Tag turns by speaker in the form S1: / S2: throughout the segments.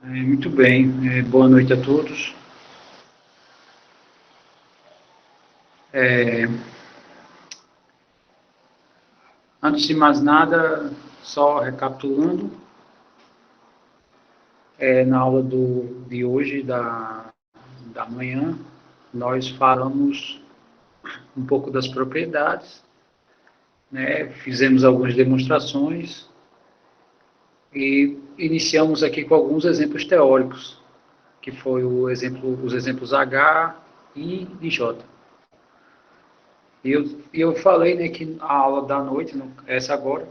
S1: Muito bem, boa noite a todos. Antes de mais nada, só recapitulando, na aula de hoje, da manhã, nós falamos um pouco das propriedades, né? Fizemos algumas demonstrações e iniciamos aqui com alguns exemplos teóricos, que foi os exemplos H, I e J. E eu falei, né, que a aula da noite, essa agora,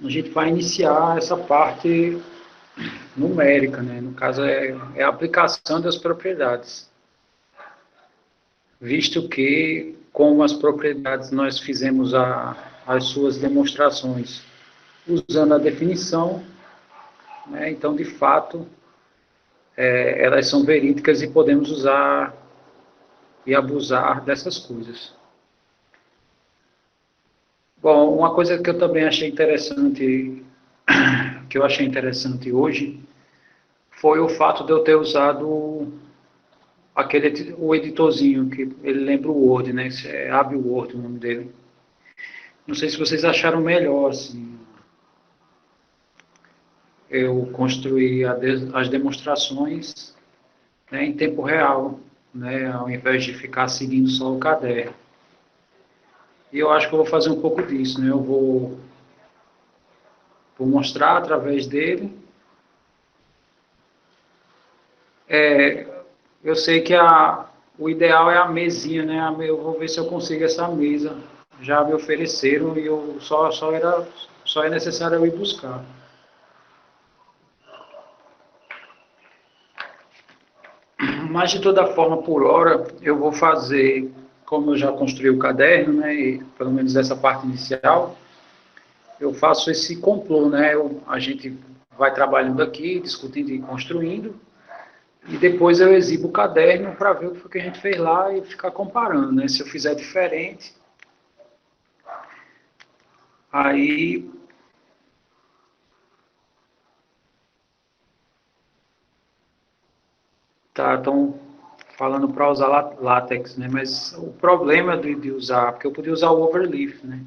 S1: a gente vai iniciar essa parte numérica, né? No caso, é a aplicação das propriedades. Visto que, com as propriedades, nós fizemos as suas demonstrações usando a definição, né? Então, de fato, elas são verídicas e podemos usar e abusar dessas coisas. Bom, uma coisa que eu também achei interessante, que eu achei interessante hoje, foi o fato de eu ter usado o editorzinho, que ele lembra o Word, né? É Abre Word o nome dele. Não sei se vocês acharam melhor, assim. Eu construí as demonstrações, né, em tempo real, né, ao invés de ficar seguindo só o caderno. E eu acho que eu vou fazer um pouco disso, né? Eu vou mostrar através dele. Eu sei que o ideal é a mesinha, né? Eu vou ver se eu consigo essa mesa. Já me ofereceram e eu só é necessário eu ir buscar. Mas, de toda forma, por hora, eu vou fazer, como eu já construí o caderno, né, e pelo menos essa parte inicial, eu faço esse complô, né, a gente vai trabalhando aqui, discutindo e construindo, e depois eu exibo o caderno para ver o que foi que a gente fez lá e ficar comparando, né, se eu fizer diferente, aí... Tá, estão falando para usar látex, né, mas o problema de usar, porque eu podia usar o overleaf, né,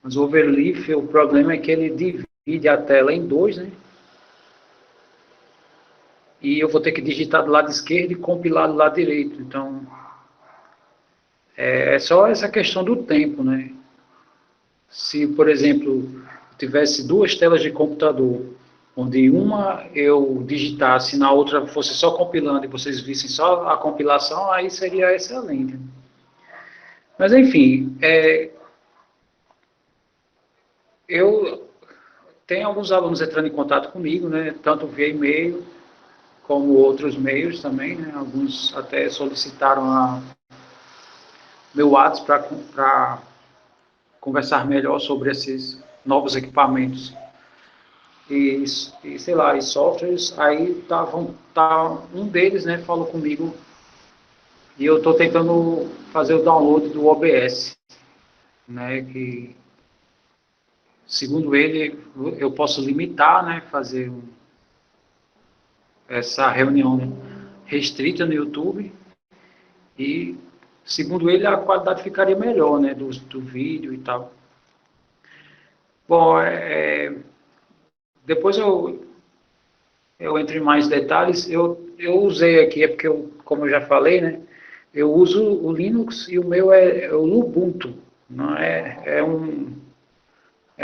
S1: mas o overleaf, o problema é que ele divide a tela em dois, né? E eu vou ter que digitar do lado esquerdo e compilar do lado direito. Então, é só essa questão do tempo, né? Se, por exemplo, tivesse duas telas de computador, onde uma eu digitasse e na outra fosse só compilando e vocês vissem só a compilação, aí seria excelente. Mas, enfim, eu tenho alguns alunos entrando em contato comigo, né? Tanto via e-mail, como outros meios também, né? Alguns até solicitaram meu WhatsApp para conversar melhor sobre esses novos equipamentos e sei lá, e softwares. Aí um deles, né, falou comigo e eu estou tentando fazer o download do OBS, né, que segundo ele eu posso limitar, né, fazer essa reunião restrita no YouTube e, segundo ele, a qualidade ficaria melhor, né, do vídeo e tal. Bom, depois eu entro em mais detalhes. Eu usei aqui, é porque, como eu já falei, né, eu uso o Linux e o meu é o Ubuntu. Não é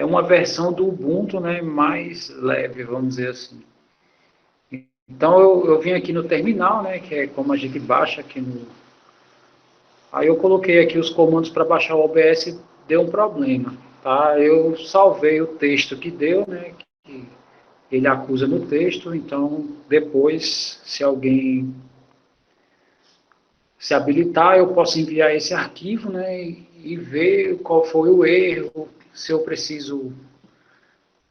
S1: uma versão do Ubuntu, né, mais leve, vamos dizer assim. Então eu vim aqui no terminal, né, que é como a gente baixa aqui no... Aí eu coloquei aqui os comandos para baixar o OBS, deu um problema, tá? Eu salvei o texto que deu, né, que ele acusa no texto, então depois, se alguém se habilitar, eu posso enviar esse arquivo, né, e ver qual foi o erro, se eu preciso,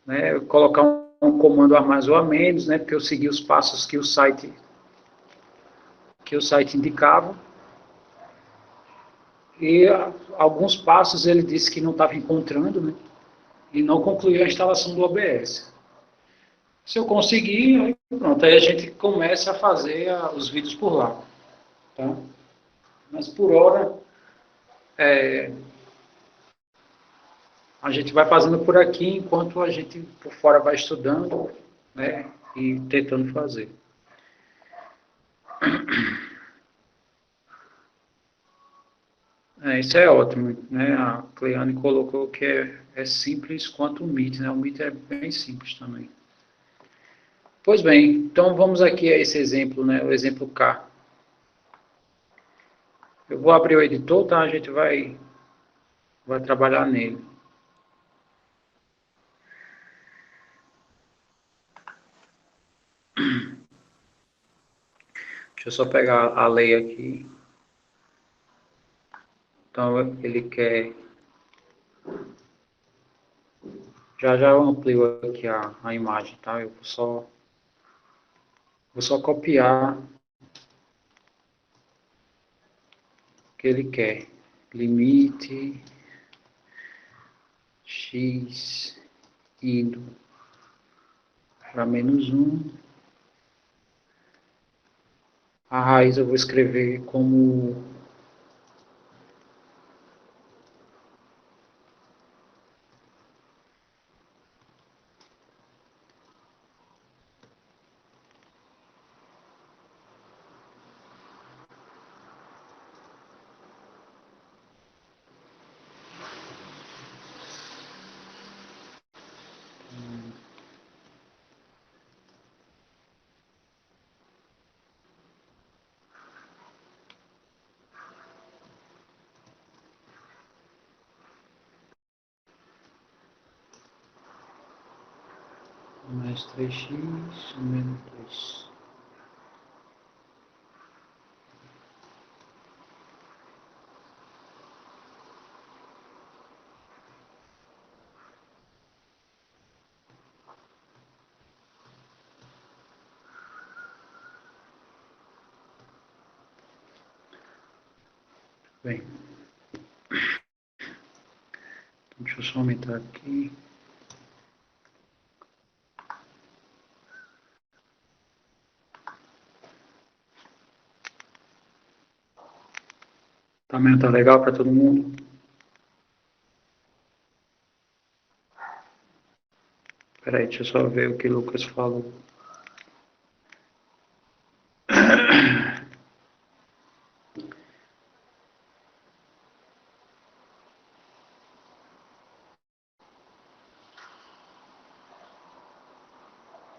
S1: né, colocar um comando a mais ou a menos, né, porque eu segui os passos que o site indicava. E alguns passos ele disse que não estava encontrando, né, e não concluiu a instalação do OBS. Se eu conseguir, pronto, aí a gente começa a fazer os vídeos por lá, tá? Mas por hora, é, a gente vai fazendo por aqui enquanto a gente por fora vai estudando, né? E tentando fazer. Isso é ótimo, né? A Cleane colocou que é simples quanto o Meet, né? O Meet é bem simples também. Pois bem, então vamos aqui a esse exemplo, né? O exemplo K. Eu vou abrir o editor, tá? A gente vai trabalhar nele. Deixa eu só pegar a lei aqui. Então ele quer. Já eu amplio aqui a imagem, tá? Eu vou só copiar o que ele quer. Limite x indo para -1. A raiz eu vou escrever como mais 3x menos 2. Bem, deixa eu só aumentar aqui. Também tá legal para todo mundo? Peraí, deixa eu só ver o que o Lucas falou.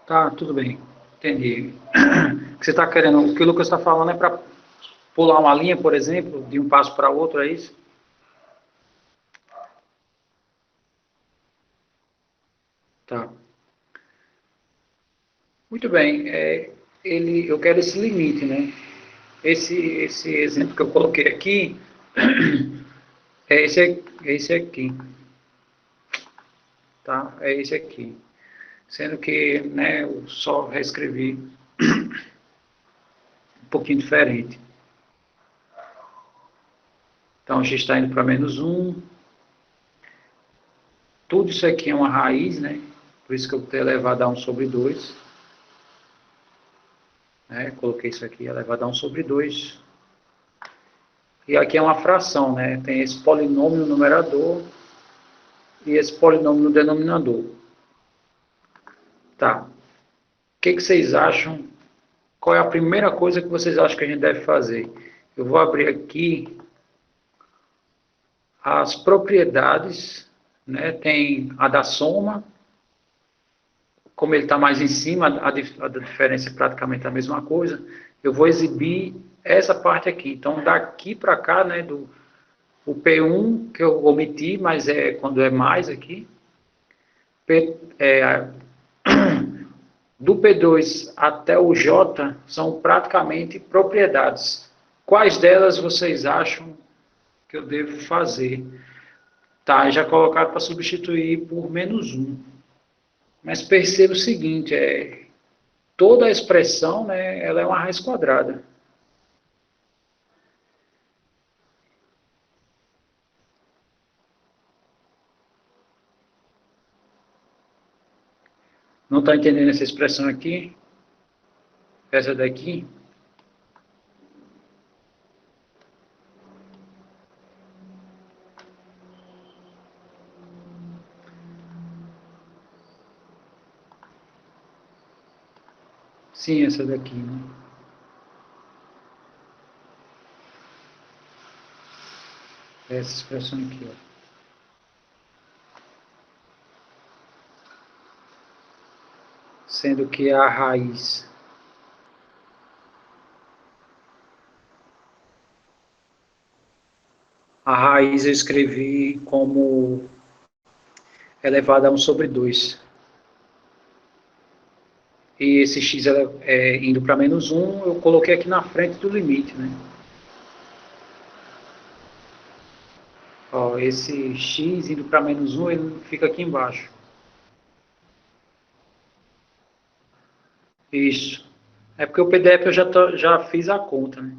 S1: Tá, tudo bem. Entendi. O que você está querendo, o que o Lucas está falando é para pular uma linha, por exemplo, de um passo para outro, é isso? Tá. Muito bem. Eu quero esse limite, né? Esse exemplo que eu coloquei aqui é esse aqui, tá? É esse aqui. Sendo que, né, eu só reescrevi um pouquinho diferente. Então, x está indo para -1. Tudo isso aqui é uma raiz, né? Por isso que eu tenho elevado a 1/2. Né? Coloquei isso aqui elevado a 1/2. E aqui é uma fração, né? Tem esse polinômio no numerador e esse polinômio no denominador. Tá. O que vocês acham? Qual é a primeira coisa que vocês acham que a gente deve fazer? Eu vou abrir aqui as propriedades, né? Tem a da soma, como ele está mais em cima, a diferença é praticamente a mesma coisa. Eu vou exibir essa parte aqui. Então, daqui para cá, né, o P1, que eu omiti, mas é quando é mais aqui, é, do P2 até o J são praticamente propriedades. Quais delas vocês acham que eu devo fazer? Tá, já colocaram para substituir por -1. Mas perceba o seguinte, toda a expressão, né, ela é uma raiz quadrada. Não está entendendo essa expressão aqui? essa daqui, sim, essa daqui, né? Essa expressão aqui, ó. Sendo que a raiz eu escrevi como elevado a 1 sobre 2. E esse x indo para menos 1, eu coloquei aqui na frente do limite, né? Ó, esse x indo para menos 1, ele fica aqui embaixo. Isso. É porque o PDF eu já fiz a conta, né?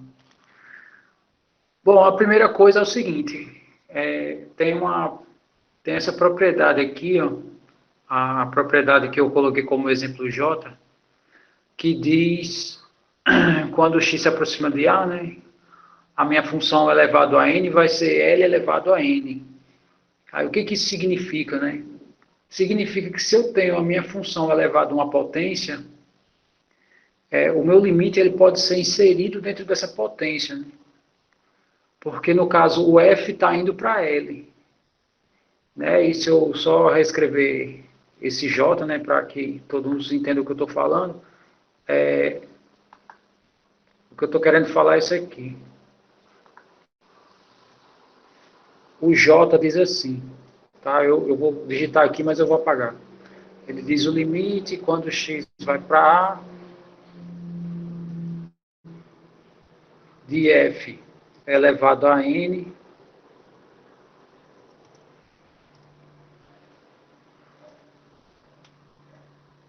S1: Bom, a primeira coisa é o seguinte, tem essa propriedade aqui, ó, a propriedade que eu coloquei como exemplo J, que diz, quando x se aproxima de A, né, a minha função elevado a n vai ser L elevado a n. Aí o que que isso significa, né? Significa que se eu tenho a minha função elevado a uma potência, o meu limite ele pode ser inserido dentro dessa potência, né? Porque no caso o f está indo para L. Né? E se eu só reescrever esse J, né, para que todos entendam o que eu estou falando, o que eu estou querendo falar é isso aqui. O J diz assim, tá? Eu vou digitar aqui, mas eu vou apagar. Ele diz o limite quando x vai para A de f elevado a n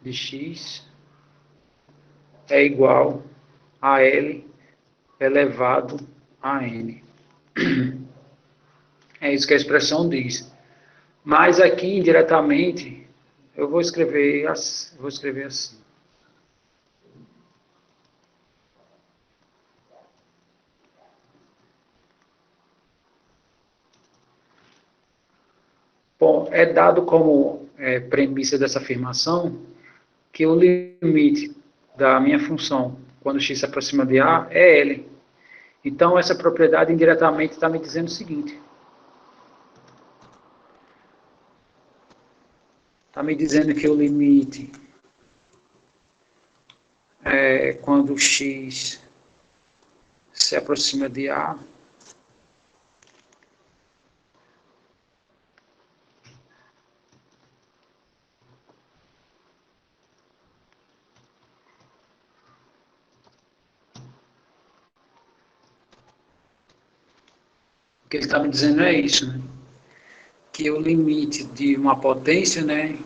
S1: de x é igual a L elevado a n. É isso que a expressão diz. Mas aqui, indiretamente, eu vou escrever assim. Bom, é dado como premissa dessa afirmação que o limite da minha função, quando x se aproxima de A, é L. Então, essa propriedade indiretamente está me dizendo o seguinte. Está me dizendo que o limite quando x se aproxima de A o que ele está me dizendo é isso, né? Que o limite de uma potência, né?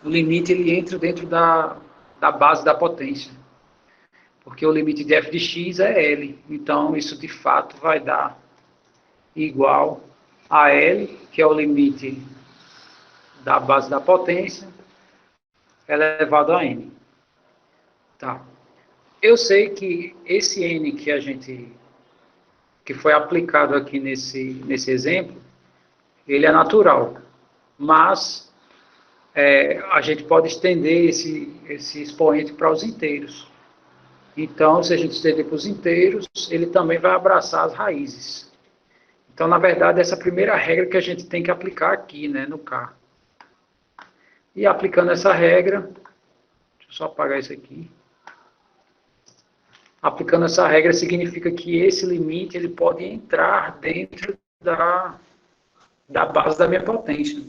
S1: O limite ele entra dentro da base da potência. Porque o limite de f de x é L. Então, isso de fato vai dar igual a L, que é o limite da base da potência, elevado a n. Tá. Eu sei que esse n que foi aplicado aqui nesse exemplo, ele é natural, mas a gente pode estender esse expoente para os inteiros. Então, se a gente estender para os inteiros, ele também vai abraçar as raízes. Então, na verdade, essa é a primeira regra que a gente tem que aplicar aqui, né, no K. E aplicando essa regra, deixa eu só apagar isso aqui. Aplicando essa regra significa que esse limite ele pode entrar dentro da base da minha potência.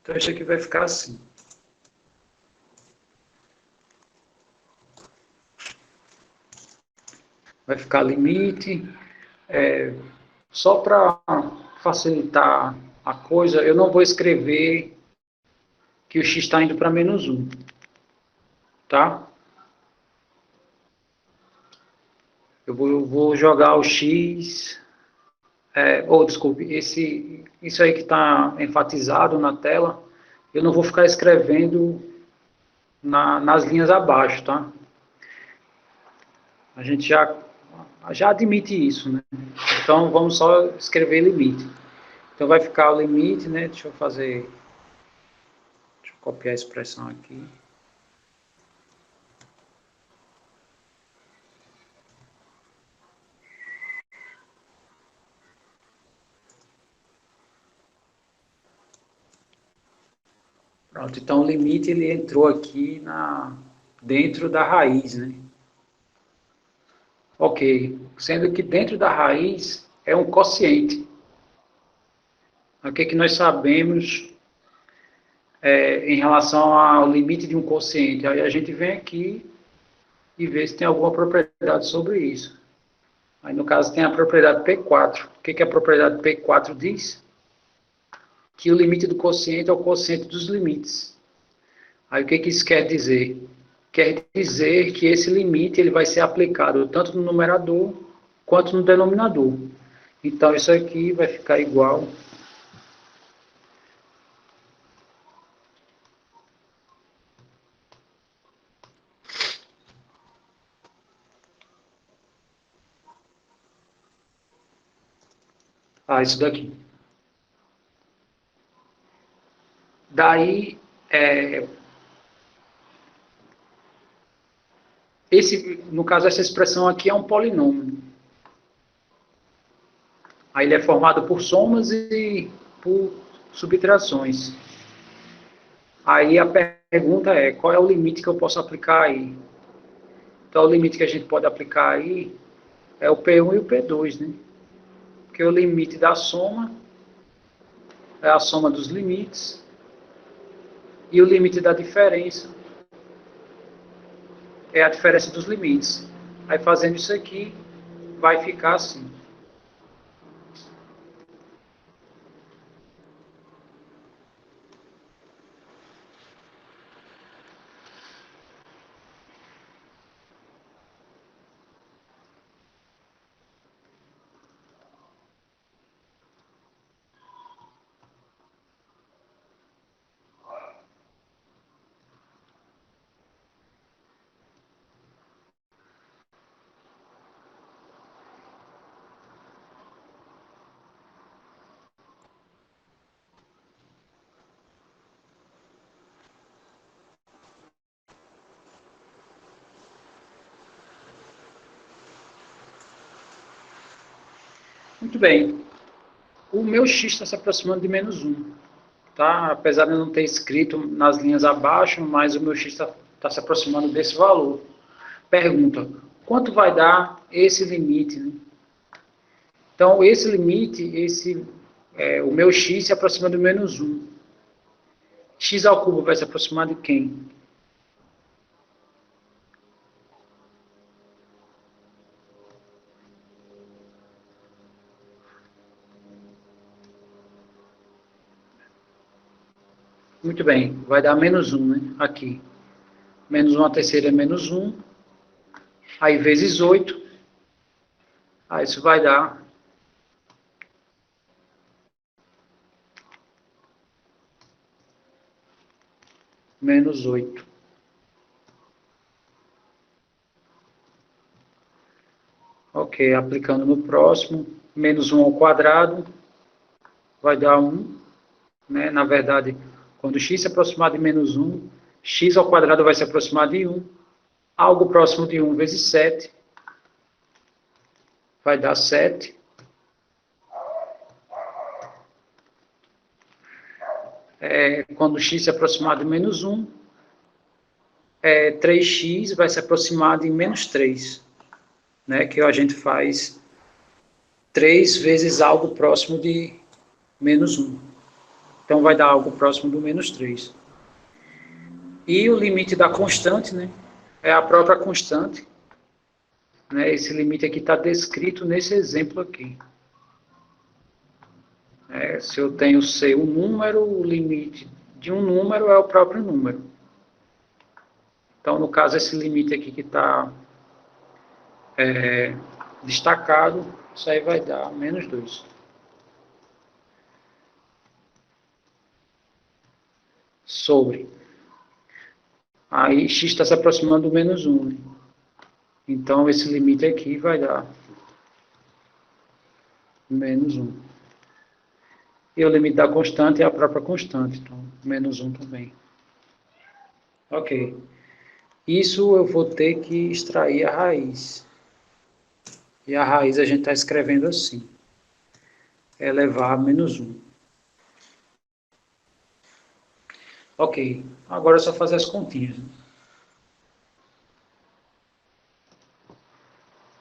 S1: Então, isso aqui vai ficar assim. Vai ficar limite. Só para facilitar a coisa, eu não vou escrever que o x está indo para menos 1. Tá? Eu vou jogar o x... desculpe, isso aí que está enfatizado na tela, eu não vou ficar escrevendo nas linhas abaixo, tá? A gente já admite isso, né? Então, vamos só escrever limite. Então, vai ficar o limite, né? Deixa eu copiar a expressão aqui. Pronto, então o limite ele entrou aqui dentro da raiz, né? Ok, sendo que dentro da raiz é um quociente. O que nós sabemos em relação ao limite de um quociente? Aí a gente vem aqui e vê se tem alguma propriedade sobre isso. Aí no caso tem a propriedade P4. O que a propriedade P4 diz? Que o limite do quociente é o quociente dos limites. Aí o que isso quer dizer? Quer dizer que esse limite ele vai ser aplicado tanto no numerador quanto no denominador. Então, isso aqui vai ficar igual a isso daqui. Daí, no caso, essa expressão aqui é um polinômio. Aí ele é formado por somas e por subtrações. Aí a pergunta é, qual é o limite que eu posso aplicar aí? Então, o limite que a gente pode aplicar aí é o P1 e o P2, né? Porque o limite da soma é a soma dos limites e o limite da diferença é a diferença dos limites. Aí, fazendo isso aqui, vai ficar assim. Muito bem. O meu x está se aproximando de menos 1. Tá? Apesar de eu não ter escrito nas linhas abaixo, mas o meu x está se aproximando desse valor. Pergunta, quanto vai dar esse limite? Né? Então, esse limite, o meu x se aproxima de menos 1. X ao cubo vai se aproximar de quem? Muito bem, vai dar menos 1, né? Aqui. Menos 1 a terceira é menos 1. Aí, vezes 8. Aí, isso vai dar menos 8. Ok, aplicando no próximo. Menos 1 ao quadrado vai dar 1. Né? Na verdade, quando x se aproximar de menos 1, x ao quadrado vai se aproximar de 1. Algo próximo de 1 vezes 7 vai dar 7. Quando x se aproximar de menos 1, 3x vai se aproximar de menos 3. Né? Que a gente faz 3 vezes algo próximo de menos 1. Então, vai dar algo próximo do menos 3. E o limite da constante, né, é a própria constante. Né, esse limite aqui está descrito nesse exemplo aqui. Se eu tenho C um número, o limite de um número é o próprio número. Então, no caso, esse limite aqui que está destacado, isso aí vai dar menos 2. Sobre. Aí x está se aproximando do menos 1. Né? Então, esse limite aqui vai dar menos 1. E o limite da constante é a própria constante, então, menos 1 também. Ok. Isso eu vou ter que extrair a raiz. E a raiz a gente está escrevendo assim. Elevar a menos 1. Ok. Agora é só fazer as continhas.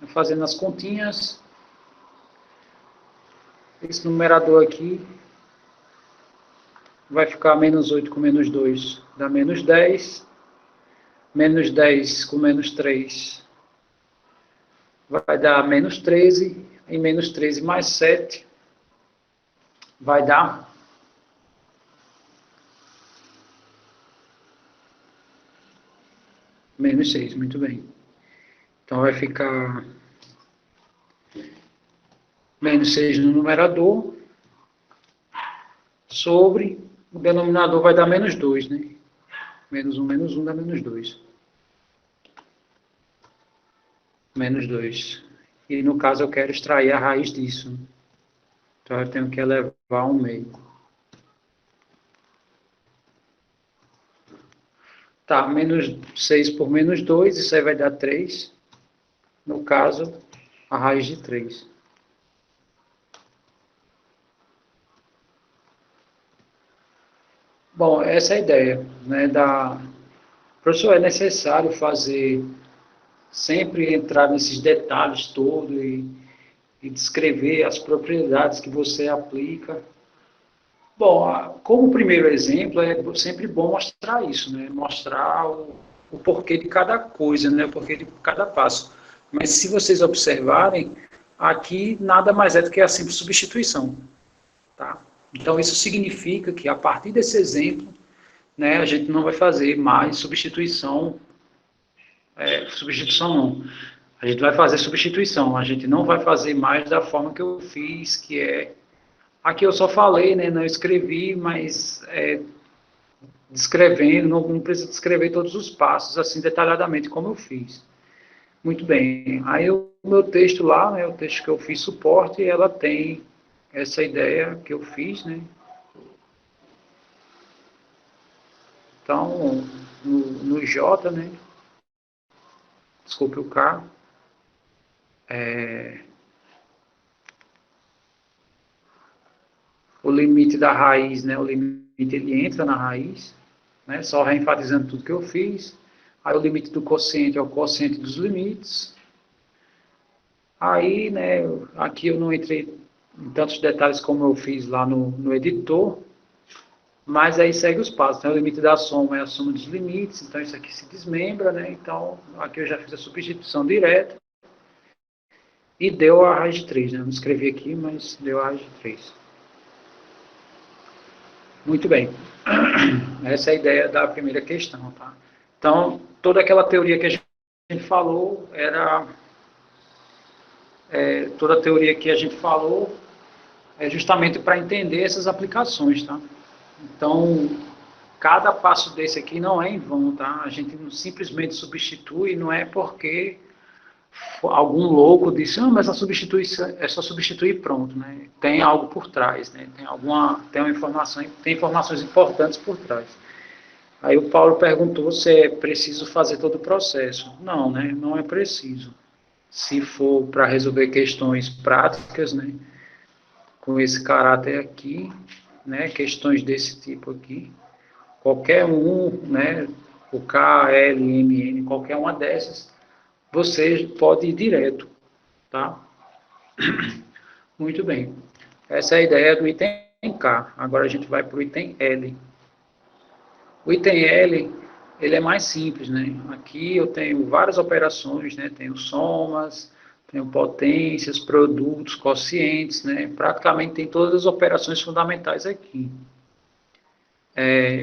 S1: Fazendo as continhas, esse numerador aqui vai ficar menos 8 com menos 2, dá menos 10. Menos 10 com menos 3 vai dar menos 13. E menos 13 mais 7 vai dar menos 6. Muito bem. Então vai ficar menos 6 no numerador sobre o denominador vai dar menos 2, né? Menos 1 dá menos 2. Menos 2. E no caso eu quero extrair a raiz disso. Então eu tenho que elevar ao meio. Tá, menos 6 por menos 2, isso aí vai dar 3. No caso, a raiz de 3. Bom, essa é a ideia, né, Professor, é necessário fazer, sempre entrar nesses detalhes todos e descrever as propriedades que você aplica. Bom, como primeiro exemplo, é sempre bom mostrar isso, né? Mostrar o porquê de cada coisa, né? O porquê de cada passo. Mas se vocês observarem, aqui nada mais é do que a simples substituição, tá? Então isso significa que a partir desse exemplo, né, a gente não vai fazer mais substituição, substituição não. A gente vai fazer substituição, a gente não vai fazer mais da forma que eu fiz, que é aqui eu só falei, né, não escrevi, mas descrevendo, não precisa descrever todos os passos, assim, detalhadamente, como eu fiz. Muito bem. Aí o meu texto lá, né, o texto que eu fiz suporte, ela tem essa ideia que eu fiz, né. Então, no J, né, desculpe o K, o limite da raiz, né, o limite ele entra na raiz, né, só reenfatizando tudo que eu fiz. Aí o limite do quociente é o quociente dos limites. Aí, né, aqui eu não entrei em tantos detalhes como eu fiz lá no editor, mas aí segue os passos, né? O limite da soma é a soma dos limites, então isso aqui se desmembra, né? Então, aqui eu já fiz a substituição direta e deu a raiz de 3, né? Não escrevi aqui, mas deu a raiz de 3. Muito bem. Essa é a ideia da primeira questão, tá? Então, toda aquela teoria que a gente falou era... toda a teoria que a gente falou é justamente para entender essas aplicações, tá? Então, cada passo desse aqui não é em vão, tá? A gente não simplesmente substitui, não é porque algum louco disse, mas é só substituir e pronto, né? Tem algo por trás, né? Tem uma informação, tem informações importantes por trás. Aí o Paulo perguntou se é preciso fazer todo o processo. Não, né? Não é preciso. Se for para resolver questões práticas, né? Com esse caráter aqui, né? Questões desse tipo aqui, qualquer um, né? O K, L, M, N, qualquer uma dessas, você pode ir direto, tá? Muito bem. Essa é a ideia do item K. Agora a gente vai para o item L. O item L, ele é mais simples, né? Aqui eu tenho várias operações, né? Tenho somas, tenho potências, produtos, quocientes, né? Praticamente tem todas as operações fundamentais aqui.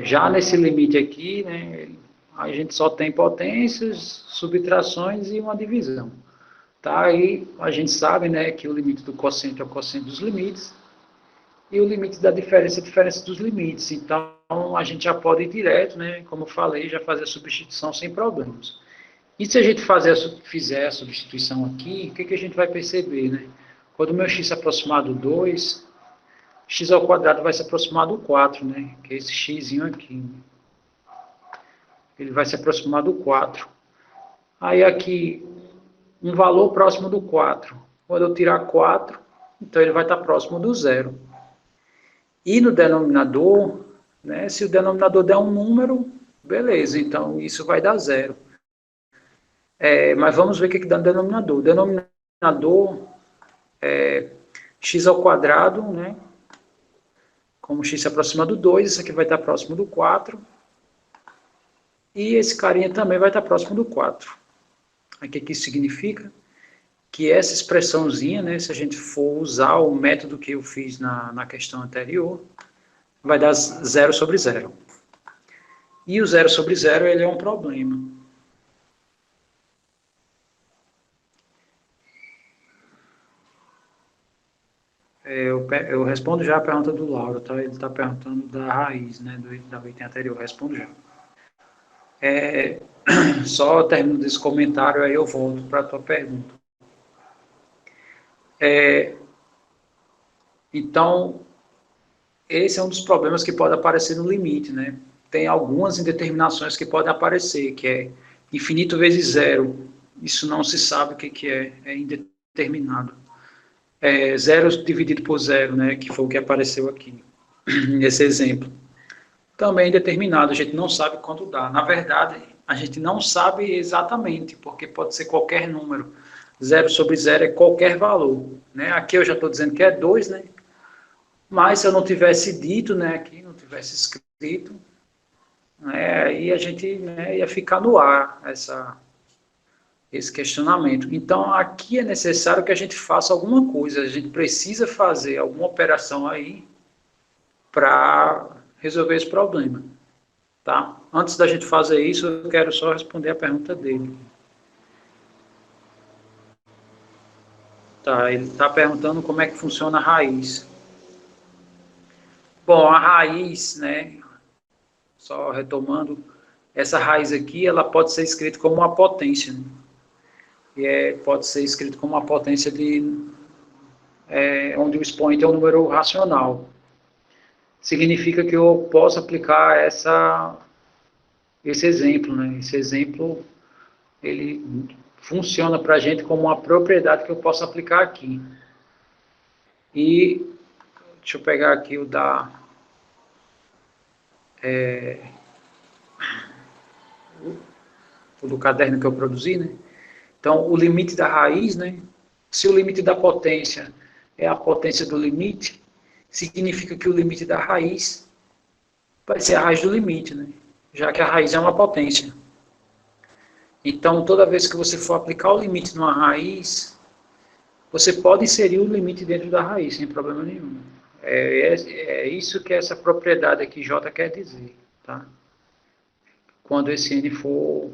S1: Já nesse limite aqui, né? A gente só tem potências, subtrações e uma divisão. Tá? Aí a gente sabe, né, que o limite do quociente é o quociente dos limites e o limite da diferença é a diferença dos limites. Então a gente já pode ir direto, né, como eu falei, já fazer a substituição sem problemas. E se a gente fizer a substituição aqui, o que a gente vai perceber, né? Quando o meu x se aproximar do 2, x ao quadrado vai se aproximar do 4, né? Que é esse xzinho aqui. Né? Ele vai se aproximar do 4. Aí aqui, um valor próximo do 4. Quando eu tirar 4, então ele vai estar próximo do 0. E no denominador, né, se o denominador der um número, beleza, então isso vai dar 0. Mas vamos ver o que dá no denominador. O denominador é x ao quadrado, né? Como x se aproxima do 2, isso aqui vai estar próximo do 4. E esse carinha também vai estar próximo do 4. O que isso significa? Que essa expressãozinha, né, se a gente for usar o método que eu fiz na questão anterior, vai dar 0 sobre 0. E o 0 sobre 0 ele é um problema. Eu respondo já a pergunta do Lauro, tá? Ele está perguntando da raiz, né, da item anterior. Eu respondo já. Só termino desse comentário, aí eu volto para a tua pergunta. Então, esse é um dos problemas que pode aparecer no limite, né? Tem algumas indeterminações que podem aparecer, que é infinito vezes zero. Isso não se sabe o que é indeterminado. Zero dividido por zero, né? Que foi o que apareceu aqui, nesse exemplo. Também é indeterminado, a gente não sabe quanto dá. Na verdade, a gente não sabe exatamente, porque pode ser qualquer número. 0 sobre 0 é qualquer valor. Né? Aqui eu já estou dizendo que é 2, né? Mas se eu não tivesse dito, né, aqui, não tivesse escrito, né, aí a gente, né, ia ficar no ar esse questionamento. Então, aqui é necessário que a gente faça alguma coisa, a gente precisa fazer alguma operação aí para resolver esse problema. Tá? Antes da gente fazer isso, eu quero só responder a pergunta dele. Tá, ele está perguntando como é que funciona a raiz. Bom, a raiz, né, só retomando, essa raiz aqui, ela pode ser escrita como uma potência, né? E pode ser escrito como uma potência onde o expoente é um número racional. Significa que eu posso aplicar esse exemplo, né? Esse exemplo, ele funciona para a gente como uma propriedade que eu posso aplicar aqui. E, deixa eu pegar aqui o do caderno que eu produzi, né? Então, o limite da raiz, né? Se o limite da potência é a potência do limite, significa que o limite da raiz vai ser a raiz do limite, né? Já que a raiz é uma potência. Então, toda vez que você for aplicar o limite numa raiz, você pode inserir o limite dentro da raiz, sem problema nenhum. É isso que essa propriedade aqui, J, quer dizer, tá? Quando esse N for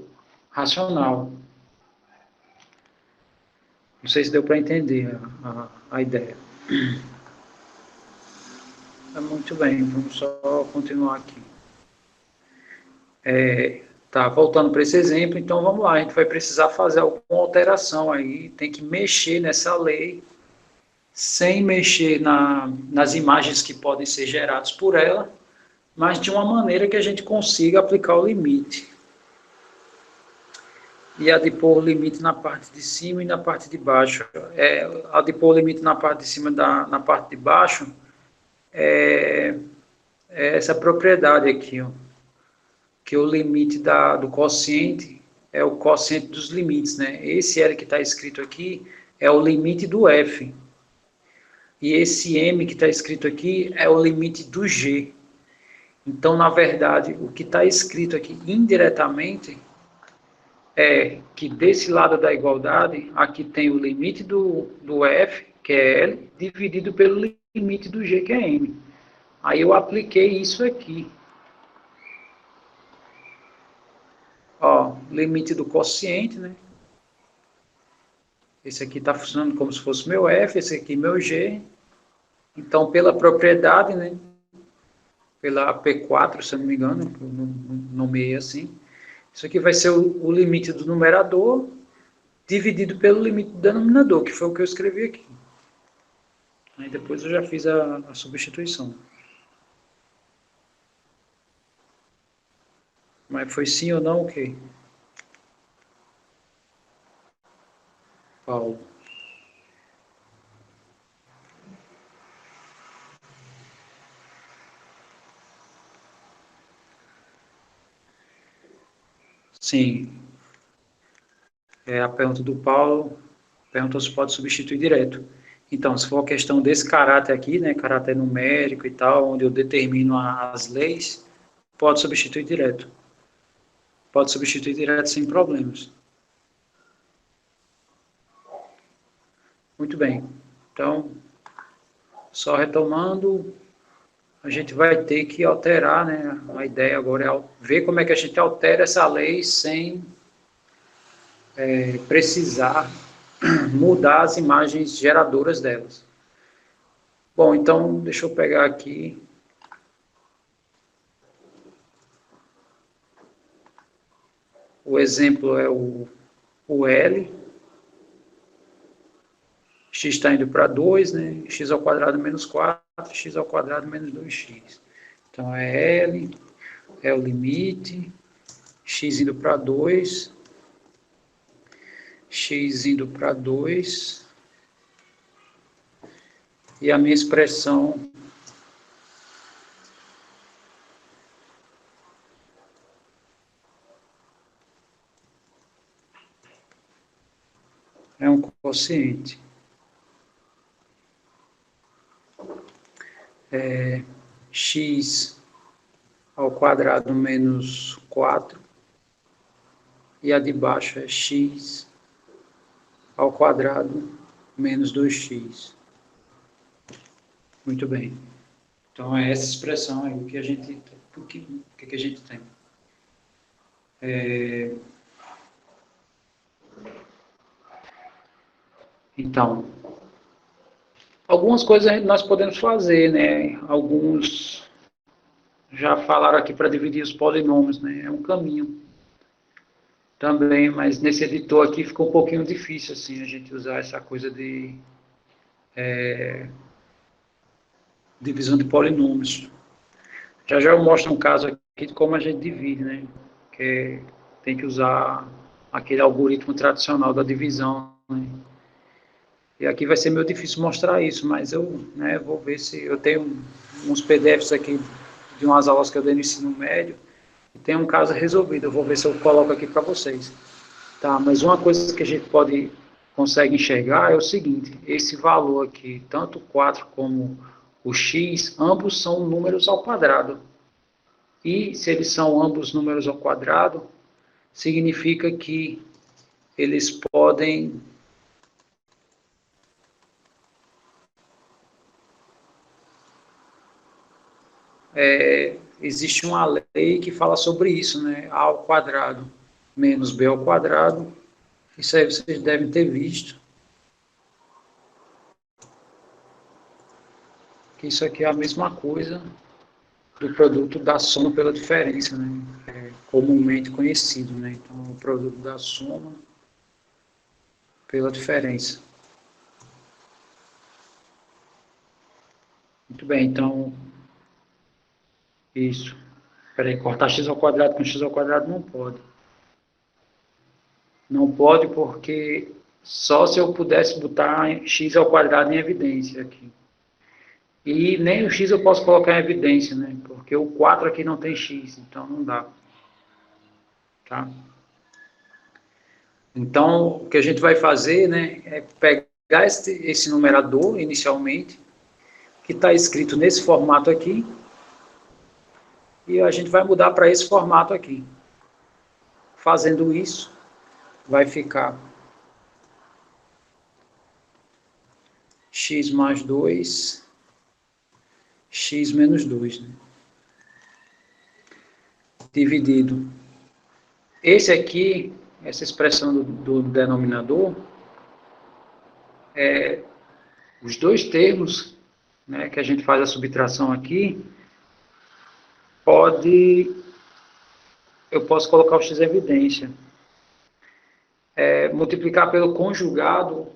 S1: racional. Não sei se deu para entender a ideia. Muito bem, vamos só continuar aqui. Tá, voltando para esse exemplo, então vamos lá, a gente vai precisar fazer alguma alteração aí, tem que mexer nessa lei, sem mexer nas imagens que podem ser geradas por ela, mas de uma maneira que a gente consiga aplicar o limite. E a de pôr o limite na parte de cima e na parte de baixo. A de pôr o limite na parte de cima na parte de baixo é essa propriedade aqui, ó, que o limite do quociente é o quociente dos limites, né? Esse L que está escrito aqui é o limite do F. E esse M que está escrito aqui é o limite do G. Então, na verdade, o que está escrito aqui indiretamente é que desse lado da igualdade, aqui tem o limite do F, que é L, dividido pelo limite do G, que é M. Aí eu apliquei isso aqui. Ó, limite do quociente, né? Esse aqui está funcionando como se fosse meu F, esse aqui meu G. Então, pela propriedade, né? Pela P4, se eu não me engano, eu nomeei assim. Isso aqui vai ser o limite do numerador dividido pelo limite do denominador, que foi o que eu escrevi aqui. Aí depois eu já fiz a substituição. Mas foi sim ou não, ok? Paulo. Sim. A pergunta do Paulo perguntou se pode substituir direto. Então, se for a questão desse caráter aqui, né, caráter numérico e tal, onde eu determino as leis, pode substituir direto. Pode substituir direto sem problemas. Muito bem. Então, só retomando, a gente vai ter que alterar, né? A ideia agora é ver como é que a gente altera essa lei sem precisar mudar as imagens geradoras delas. Bom, então, deixa eu pegar aqui. O exemplo é o L. X está indo para 2, né? X ao quadrado menos 4, x ao quadrado menos 2x. Então, é L, é o limite, x indo para 2, x indo para 2, e a minha expressão é um quociente. X ao quadrado menos 4, e a de baixo é x ao quadrado menos 2x. Muito bem. Então, é essa expressão aí que a gente, que a gente tem. Então, algumas coisas nós podemos fazer, né? Alguns já falaram aqui para dividir os polinômios, né? É um caminho também, mas nesse editor aqui ficou um pouquinho difícil, assim, a gente usar essa coisa de divisão de polinômios. Já eu mostro um caso aqui de como a gente divide, né? Que tem que usar aquele algoritmo tradicional da divisão, né? E aqui vai ser meio difícil mostrar isso, mas eu vou ver se eu tenho uns PDFs aqui de umas aulas que eu dei no ensino médio, e tem um caso resolvido, eu vou ver se eu coloco aqui para vocês. Tá, mas uma coisa que a gente consegue enxergar é o seguinte, esse valor aqui, tanto o 4 como o x, ambos são números ao quadrado. E se eles são ambos números ao quadrado, significa que eles podem existe uma lei que fala sobre isso, né? A ao quadrado menos b ao quadrado. Isso aí vocês devem ter visto. Que isso aqui é a mesma coisa do produto da soma pela diferença, né? É comumente conhecido, né? Então, o produto da soma pela diferença. Muito bem, então, isso. Espera aí, cortar x ao quadrado com x ao quadrado não pode. Não pode porque só se eu pudesse botar x ao quadrado em evidência aqui. E nem o x eu posso colocar em evidência, né? Porque o 4 aqui não tem x, então não dá. Tá? Então, o que a gente vai fazer, né, é pegar esse numerador, inicialmente, que está escrito nesse formato aqui, e a gente vai mudar para esse formato aqui. Fazendo isso, vai ficar x mais 2, x menos 2, né? Dividido. Esse aqui, essa expressão do denominador, os dois termos, né, que a gente faz a subtração aqui, pode eu posso colocar o x evidência. Multiplicar pelo conjugado,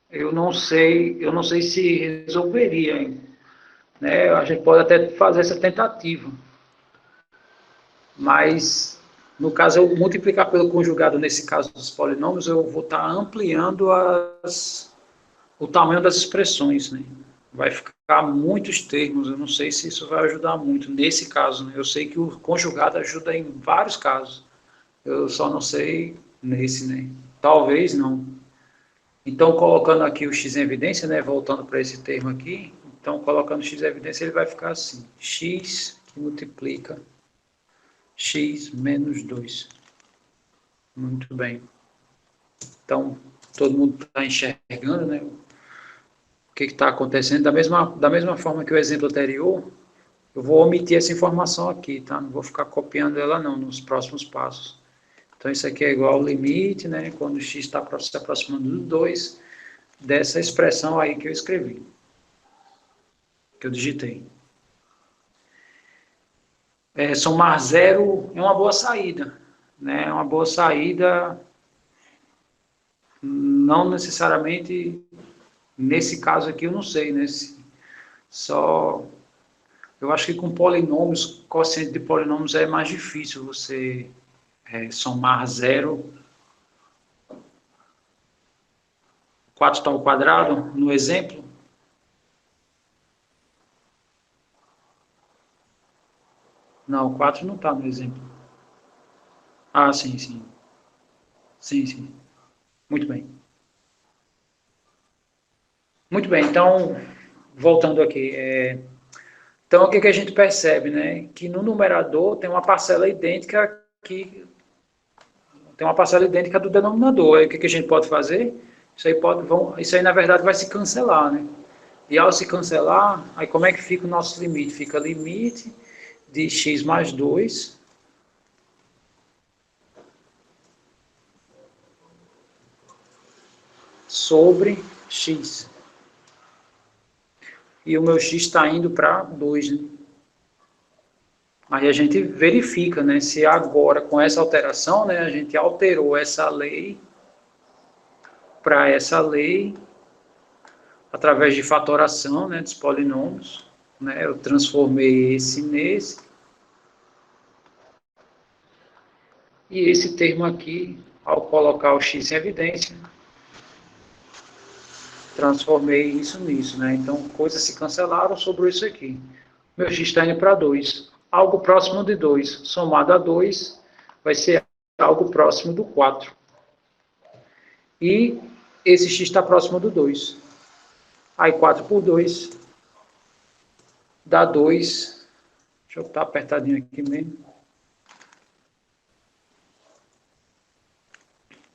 S1: eu não sei se resolveria, hein? Né? A gente pode até fazer essa tentativa, mas no caso eu multiplicar pelo conjugado, nesse caso dos polinômios, eu vou estar ampliando o tamanho das expressões, né? Vai ficar muitos termos, eu não sei se isso vai ajudar muito nesse caso, né? Eu sei que o conjugado ajuda em vários casos, eu só não sei nesse, né? Talvez não. Então, colocando aqui o x em evidência, né, voltando para esse termo aqui, então, colocando x em evidência, ele vai ficar assim, x que multiplica x menos 2. Muito bem. Então, todo mundo está enxergando, né, o que está acontecendo. Da mesma forma que o exemplo anterior, eu vou omitir essa informação aqui, tá? Não vou ficar copiando ela não, nos próximos passos. Então, isso aqui é igual ao limite, né, quando o x está se aproximando do 2, dessa expressão aí que eu escrevi, que eu digitei. Somar zero é uma boa saída, né? É uma boa saída, não necessariamente nesse caso aqui, eu não sei, né? Só, eu acho que com polinômios, quociente de polinômios é mais difícil você somar zero, 4 está ao quadrado, no exemplo. Não, 4 não está no exemplo. Ah, sim, sim. Sim, sim. Muito bem. Muito bem, então, voltando aqui. Então, o que a gente percebe, né? Que no numerador tem uma parcela idêntica que tem uma parcela idêntica do denominador. Aí o que a gente pode fazer? Isso aí na verdade vai se cancelar, né? E ao se cancelar, aí como é que fica o nosso limite? Fica limite de x mais 2 sobre x. E o meu x está indo para 2, né? Aí a gente verifica, né, se agora com essa alteração, né, a gente alterou essa lei para essa lei através de fatoração, né, dos polinômios, né, eu transformei esse nesse, e esse termo aqui, ao colocar o x em evidência, transformei isso nisso, né, então coisas se cancelaram, sobrou isso aqui. Meu x está indo para 2, algo próximo de 2, somado a 2, vai ser algo próximo do 4. E esse x está próximo do 2. Aí 4 por 2 dá 2. Deixa eu estar apertadinho aqui mesmo.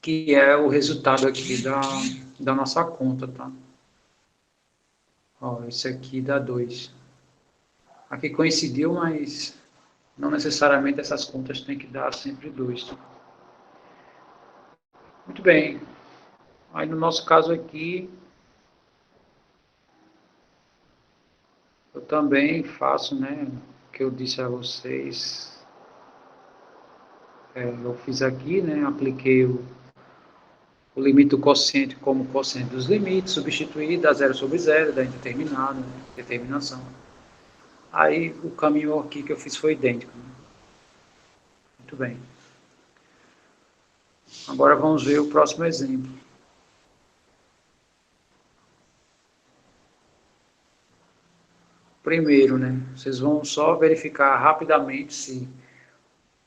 S1: Que é o resultado aqui da nossa conta, tá? Ó, esse aqui dá 2. Aqui coincidiu, mas não necessariamente essas contas têm que dar sempre 2. Tá? Muito bem. Aí no nosso caso aqui, eu também faço, né, o que eu disse a vocês. Eu fiz aqui, né, apliquei o limite do quociente como quociente dos limites, substituí, dá 0 sobre 0, dá indeterminado, né, determinação. Aí o caminho aqui que eu fiz foi idêntico. Né? Muito bem. Agora vamos ver o próximo exemplo. Primeiro, né, vocês vão só verificar rapidamente se,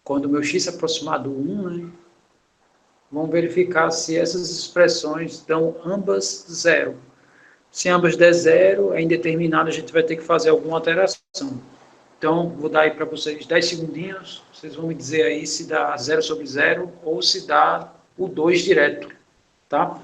S1: quando o meu x se aproximar do 1, né, vão verificar se essas expressões dão ambas zero. Se ambas der zero, é indeterminado, a gente vai ter que fazer alguma alteração. Então, vou dar aí para vocês 10 segundinhos, vocês vão me dizer aí se dá 0 sobre 0 ou se dá o 2 direto, tá?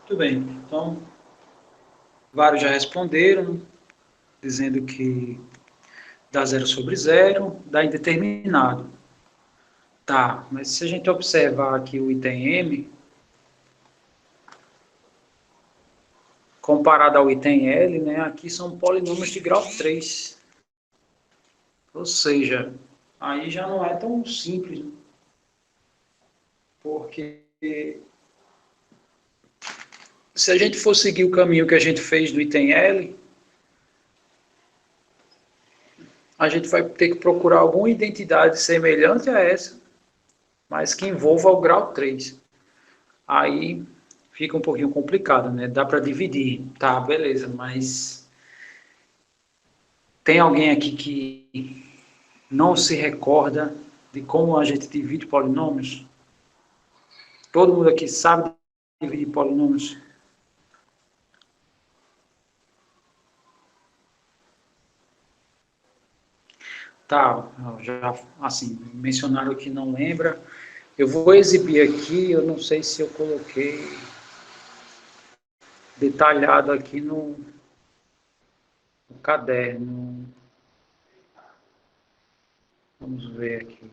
S1: Muito bem, então, vários já responderam, dizendo que dá 0/0, dá indeterminado. Tá, mas se a gente observar aqui o item M, comparado ao item L, né, aqui são polinômios de grau 3. Ou seja, aí já não é tão simples, né? Porque se a gente for seguir o caminho que a gente fez do item L, a gente vai ter que procurar alguma identidade semelhante a essa, mas que envolva o grau 3. Aí fica um pouquinho complicado, né? Dá para dividir. Tá, beleza, mas tem alguém aqui que não se recorda de como a gente divide polinômios? Todo mundo aqui sabe dividir polinômios? Tá, já assim, mencionaram que não lembra. Eu vou exibir aqui, eu não sei se eu coloquei detalhado aqui no caderno. Vamos ver aqui.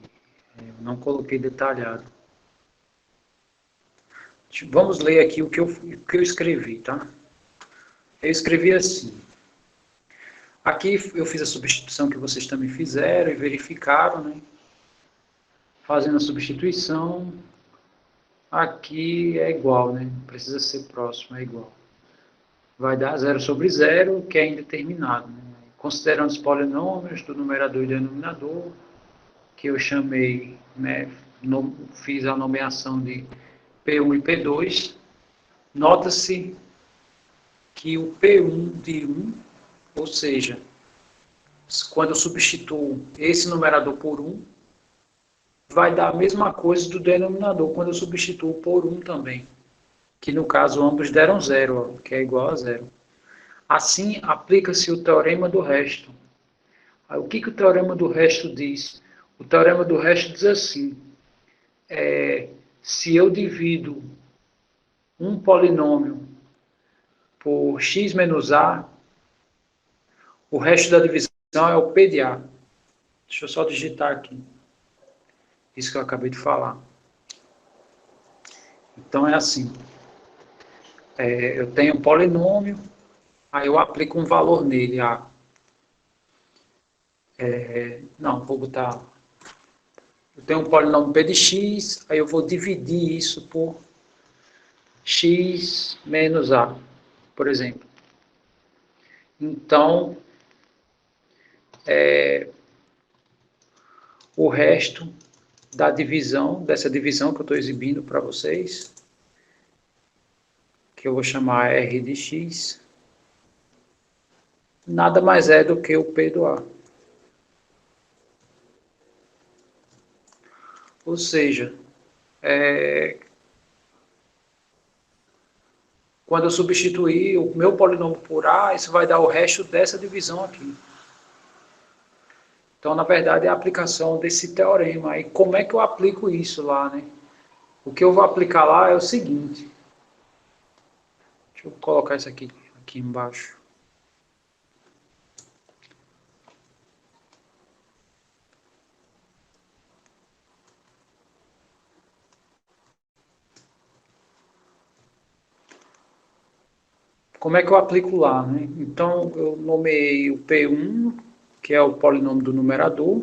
S1: Eu não coloquei detalhado. Vamos ler aqui o que eu escrevi, tá? Eu escrevi assim. Aqui eu fiz a substituição que vocês também fizeram e verificaram, né? Fazendo a substituição, aqui é igual, né? Não precisa ser próximo, é igual. Vai dar 0/0, que é indeterminado, né? Considerando os polinômios do numerador e denominador, que eu chamei, né? Fiz a nomeação de P1 e P2, nota-se que o P1 de 1, ou seja, quando eu substituo esse numerador por 1, vai dar a mesma coisa do denominador quando eu substituo por 1 também, que no caso ambos deram 0, que é igual a 0. Assim, aplica-se o teorema do resto. O que o teorema do resto diz? O teorema do resto diz assim, se eu divido um polinômio por x menos a, o resto da divisão é o P de A. Deixa eu só digitar aqui. Isso que eu acabei de falar. Então é assim. Eu tenho um polinômio, aí eu aplico um valor nele. Não, vou botar... Eu tenho um polinômio P de x, aí eu vou dividir isso por x menos a, por exemplo. Então, o resto da divisão, dessa divisão que eu estou exibindo para vocês, que eu vou chamar R de x, nada mais é do que o P do A. Ou seja, quando eu substituir o meu polinômio por A, isso vai dar o resto dessa divisão aqui. Então, na verdade, é a aplicação desse teorema. E como é que eu aplico isso lá, né? O que eu vou aplicar lá é o seguinte. Deixa eu colocar isso aqui embaixo. Como é que eu aplico lá, né? Então, eu nomeei o P1, que é o polinômio do numerador,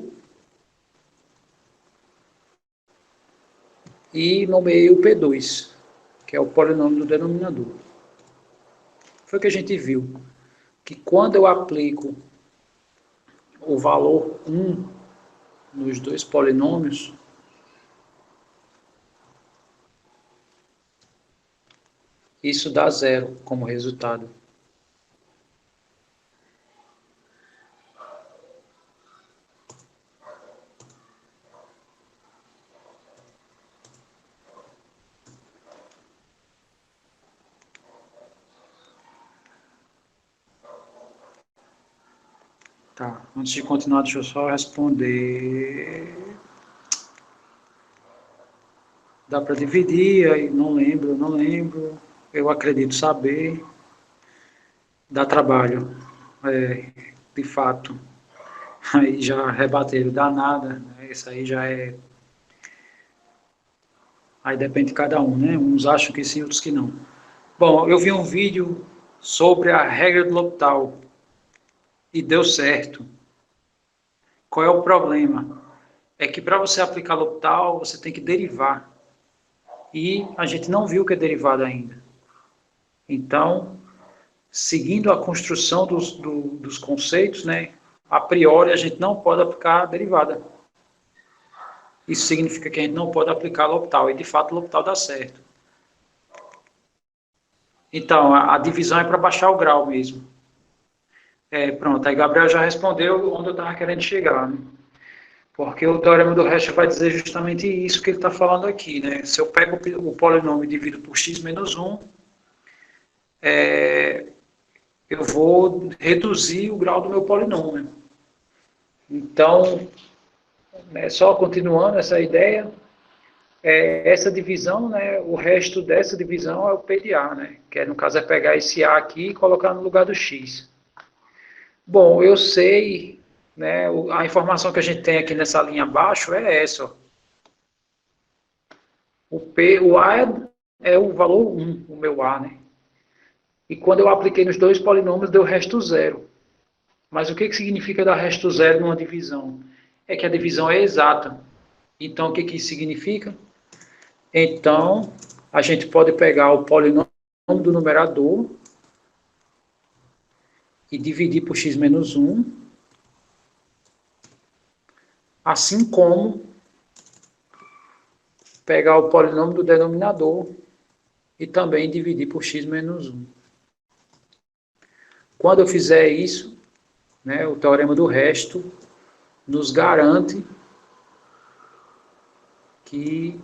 S1: e nomeei o P2, que é o polinômio do denominador. Foi o que a gente viu, que quando eu aplico o valor 1 nos dois polinômios, isso dá 0 como resultado. Tá, antes de continuar, deixa eu só responder. Dá para dividir, aí não lembro. eu acredito saber, dá trabalho, de fato. Aí já rebateram, dá nada, né? Isso aí já é. Aí depende de cada um, né? Uns acham que sim, outros que não. Bom, eu vi um vídeo sobre a regra do L'Hopital e deu certo. Qual é o problema? É que para você aplicar L'Hopital, você tem que derivar. E a gente não viu o que é derivada ainda. Então, seguindo a construção dos conceitos, né, a priori a gente não pode aplicar a derivada. Isso significa que a gente não pode aplicar L'Hopital, e de fato L'Hopital dá certo. Então, a divisão é para baixar o grau mesmo. Pronto, aí Gabriel já respondeu onde eu estava querendo chegar, né? Porque o teorema do Hescher vai dizer justamente isso que ele está falando aqui, né? Se eu pego o polinômio e divido por x menos 1, eu vou reduzir o grau do meu polinômio. Então, só continuando essa ideia, essa divisão, né, o resto dessa divisão é o P de A, né, que no caso é pegar esse A aqui e colocar no lugar do X. Bom, eu sei, né, a informação que a gente tem aqui nessa linha abaixo é essa. Ó. O A é o valor 1, o meu A, né? E quando eu apliquei nos dois polinômios, deu resto zero. Mas o que significa dar resto zero numa divisão? É que a divisão é exata. Então, o que isso significa? Então, a gente pode pegar o polinômio do numerador e dividir por x menos 1, assim como pegar o polinômio do denominador e também dividir por x menos 1. Quando eu fizer isso, né, o teorema do resto nos garante que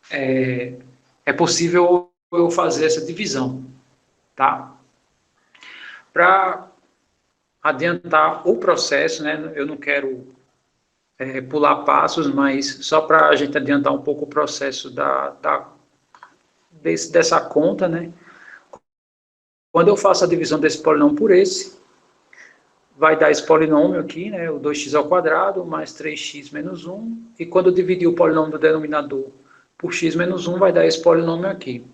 S1: é possível eu fazer essa divisão, tá? Para adiantar o processo, né, eu não quero pular passos, mas só para a gente adiantar um pouco o processo dessa conta, né? Quando eu faço a divisão desse polinômio por esse, vai dar esse polinômio aqui, né, o 2x ao quadrado mais 3x menos 1, e quando eu dividir o polinômio do denominador por x menos 1, vai dar esse polinômio aqui.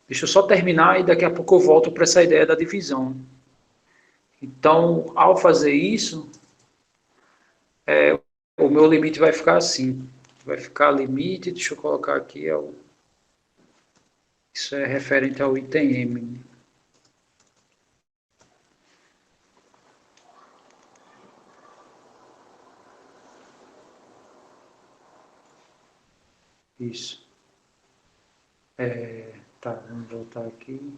S1: Deixa eu só terminar e daqui a pouco eu volto para essa ideia da divisão. Então, ao fazer isso, o meu limite vai ficar assim. Vai ficar limite, deixa eu colocar aqui, isso é referente ao item M. Isso. Tá, vamos voltar aqui.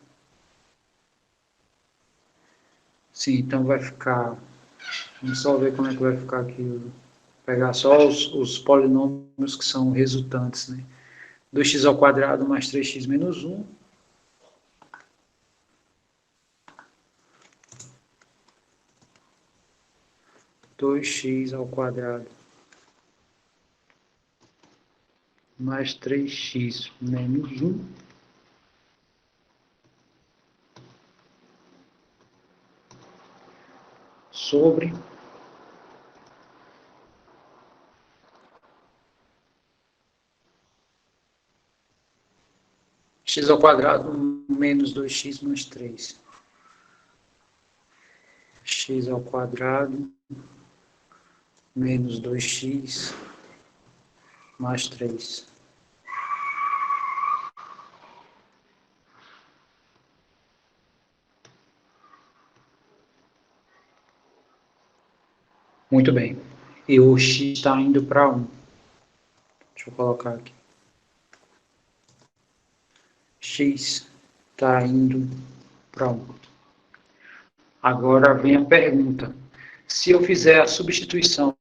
S1: Sim, então vai ficar... Vamos só ver como é que vai ficar aqui. Vou pegar só os polinômios que são resultantes, né? 2x ao quadrado mais 3x menos 1. Dois x ao quadrado mais 3x menos 1 sobre x ao quadrado menos 2x mais 3. X ao quadrado menos 2x mais 3. Muito bem. E o x está indo para 1. Deixa eu colocar aqui. X está indo para 1. Agora vem a pergunta. Se eu fizer a substituição,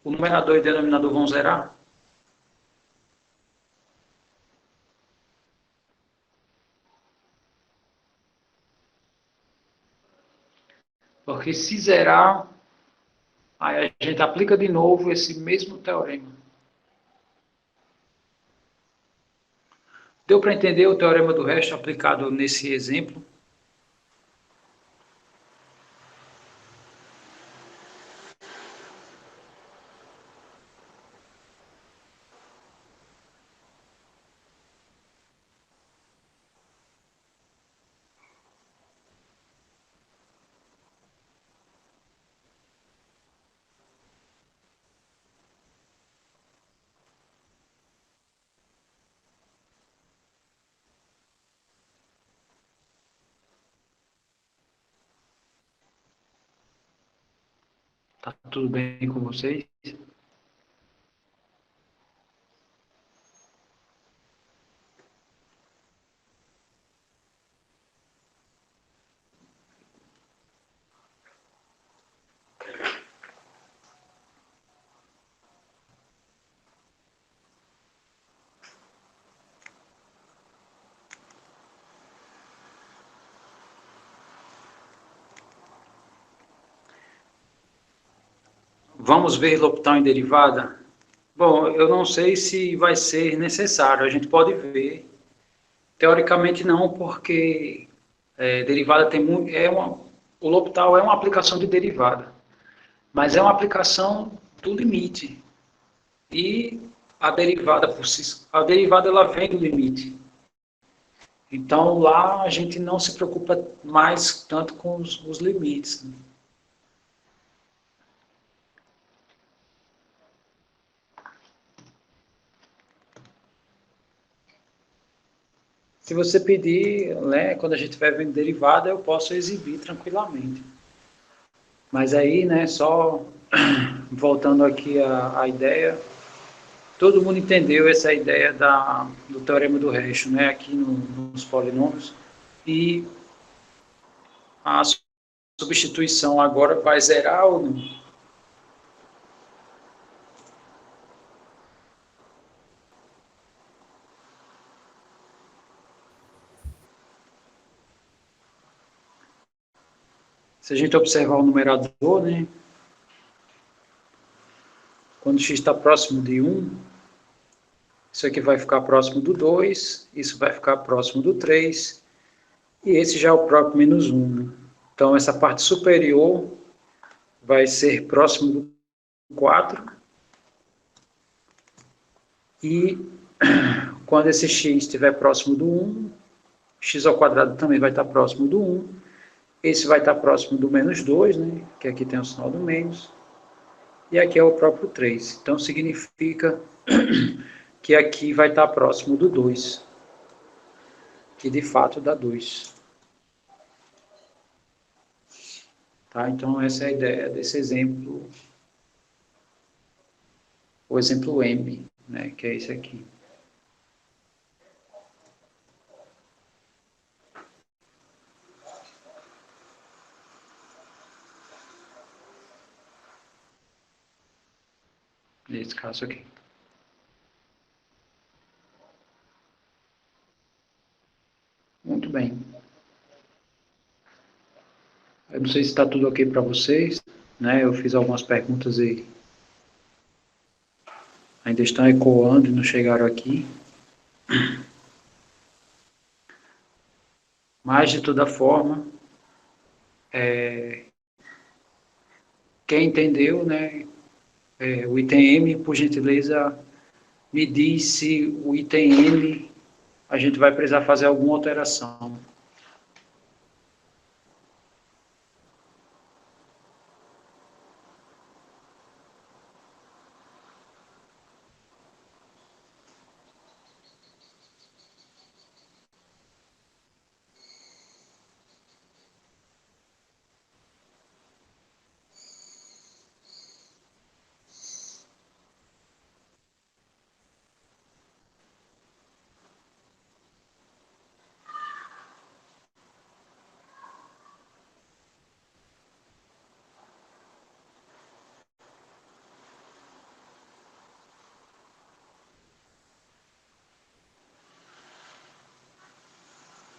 S1: o numerador e o denominador vão zerar? Porque se zerar, aí a gente aplica de novo esse mesmo teorema. Deu para entender o teorema do resto aplicado nesse exemplo? Tá tudo bem com vocês? Vamos ver L'Hopital em derivada? Bom, eu não sei se vai ser necessário, a gente pode ver. Teoricamente não, porque derivada tem muito, o L'Hopital é uma aplicação de derivada, mas é uma aplicação do limite. E a derivada ela vem do limite. Então lá a gente não se preocupa mais tanto com os limites. Né? Se você pedir, né, quando a gente estiver vendo derivada, eu posso exibir tranquilamente. Mas aí, né, só voltando aqui à ideia, todo mundo entendeu essa ideia do teorema do resto, né, aqui nos polinômios, e a substituição agora vai zerar ou não? Se a gente observar o numerador, né, quando x está próximo de 1, isso aqui vai ficar próximo do 2, isso vai ficar próximo do 3, e esse já é o próprio menos 1. Né? Então, essa parte superior vai ser próximo do 4, e quando esse x estiver próximo do 1, x ao quadrado também vai estar próximo do 1, esse vai estar próximo do menos 2, né, que aqui tem o sinal do menos, e aqui é o próprio 3. Então, significa que aqui vai estar próximo do 2, que de fato dá 2. Tá? Então, essa é a ideia desse exemplo, o exemplo M, né, que é esse aqui. Nesse caso aqui. Muito bem. Eu não sei se está tudo ok para vocês, né? Eu fiz algumas perguntas e ainda estão ecoando e não chegaram aqui. Mas, de toda forma, quem entendeu, né? O item M, por gentileza, me diz se o item N a gente vai precisar fazer alguma alteração.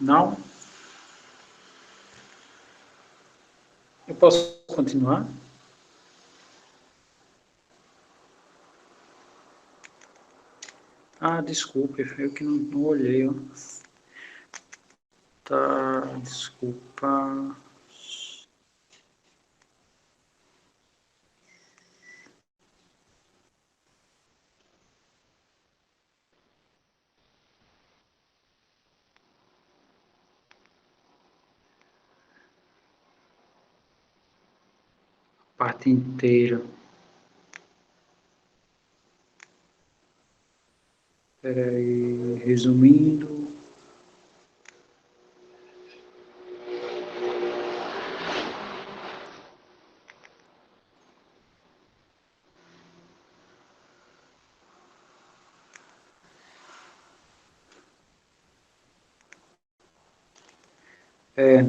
S1: Não? Eu posso continuar? Ah, desculpe, eu que não olhei, ó. Tá, desculpa. Parte inteira. Espera aí, resumindo.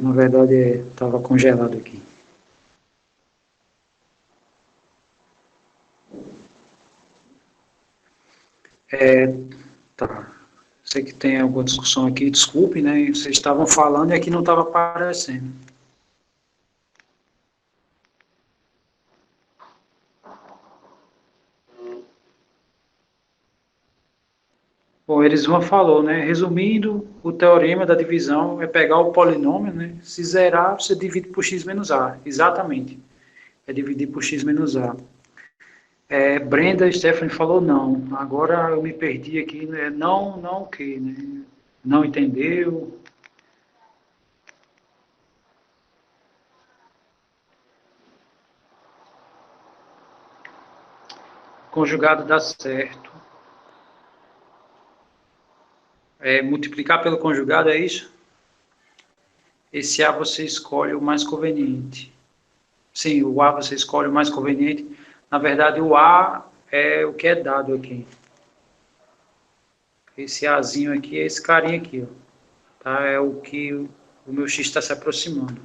S1: Na verdade, estava congelado aqui. Tá. Sei que tem alguma discussão aqui, desculpe, né? Vocês estavam falando e aqui não estava aparecendo. Bom, Erisman falou, né? Resumindo, o teorema da divisão é pegar o polinômio, né? Se zerar, você divide por x menos a. Exatamente. É dividir por x menos a. Brenda Stephanie falou não. Agora eu me perdi aqui, né? Não o quê, né? Não entendeu? Conjugado dá certo. Multiplicar pelo conjugado é isso? Esse A você escolhe o mais conveniente. Sim, o A você escolhe o mais conveniente. Na verdade, o A é o que é dado aqui. Esse Azinho aqui é esse carinha aqui, ó. Tá? É o que o meu X está se aproximando.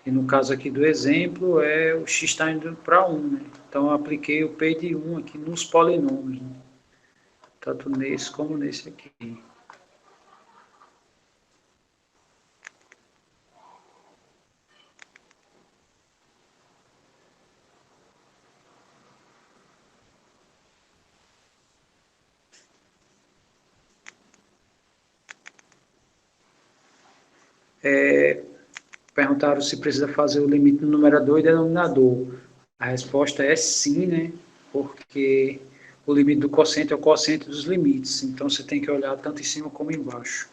S1: E no caso aqui do exemplo, o X está indo para 1, né? Então, eu apliquei o P de 1 aqui nos polinômios, né? Tanto nesse como nesse aqui. Perguntaram se precisa fazer o limite no numerador e denominador. A resposta é sim, né? Porque o limite do quociente é o quociente dos limites. Então, você tem que olhar tanto em cima como embaixo.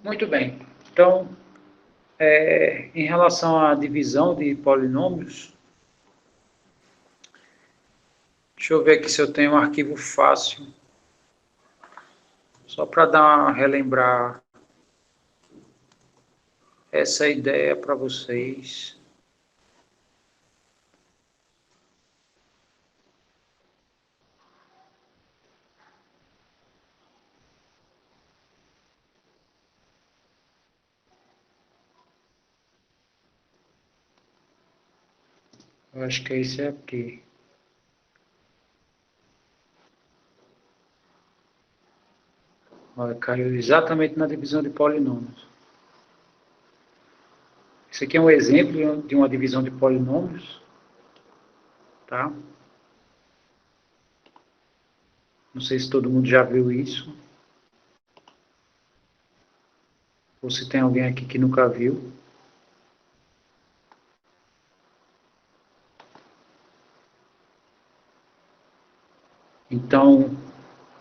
S1: Muito bem. Então, em relação à divisão de polinômios, deixa eu ver aqui se eu tenho um arquivo fácil. Só para relembrar essa ideia para vocês. Eu acho que é esse aqui. Olha, caiu exatamente na divisão de polinômios. Isso aqui é um exemplo de uma divisão de polinômios. Tá? Não sei se todo mundo já viu isso. Ou se tem alguém aqui que nunca viu. Então,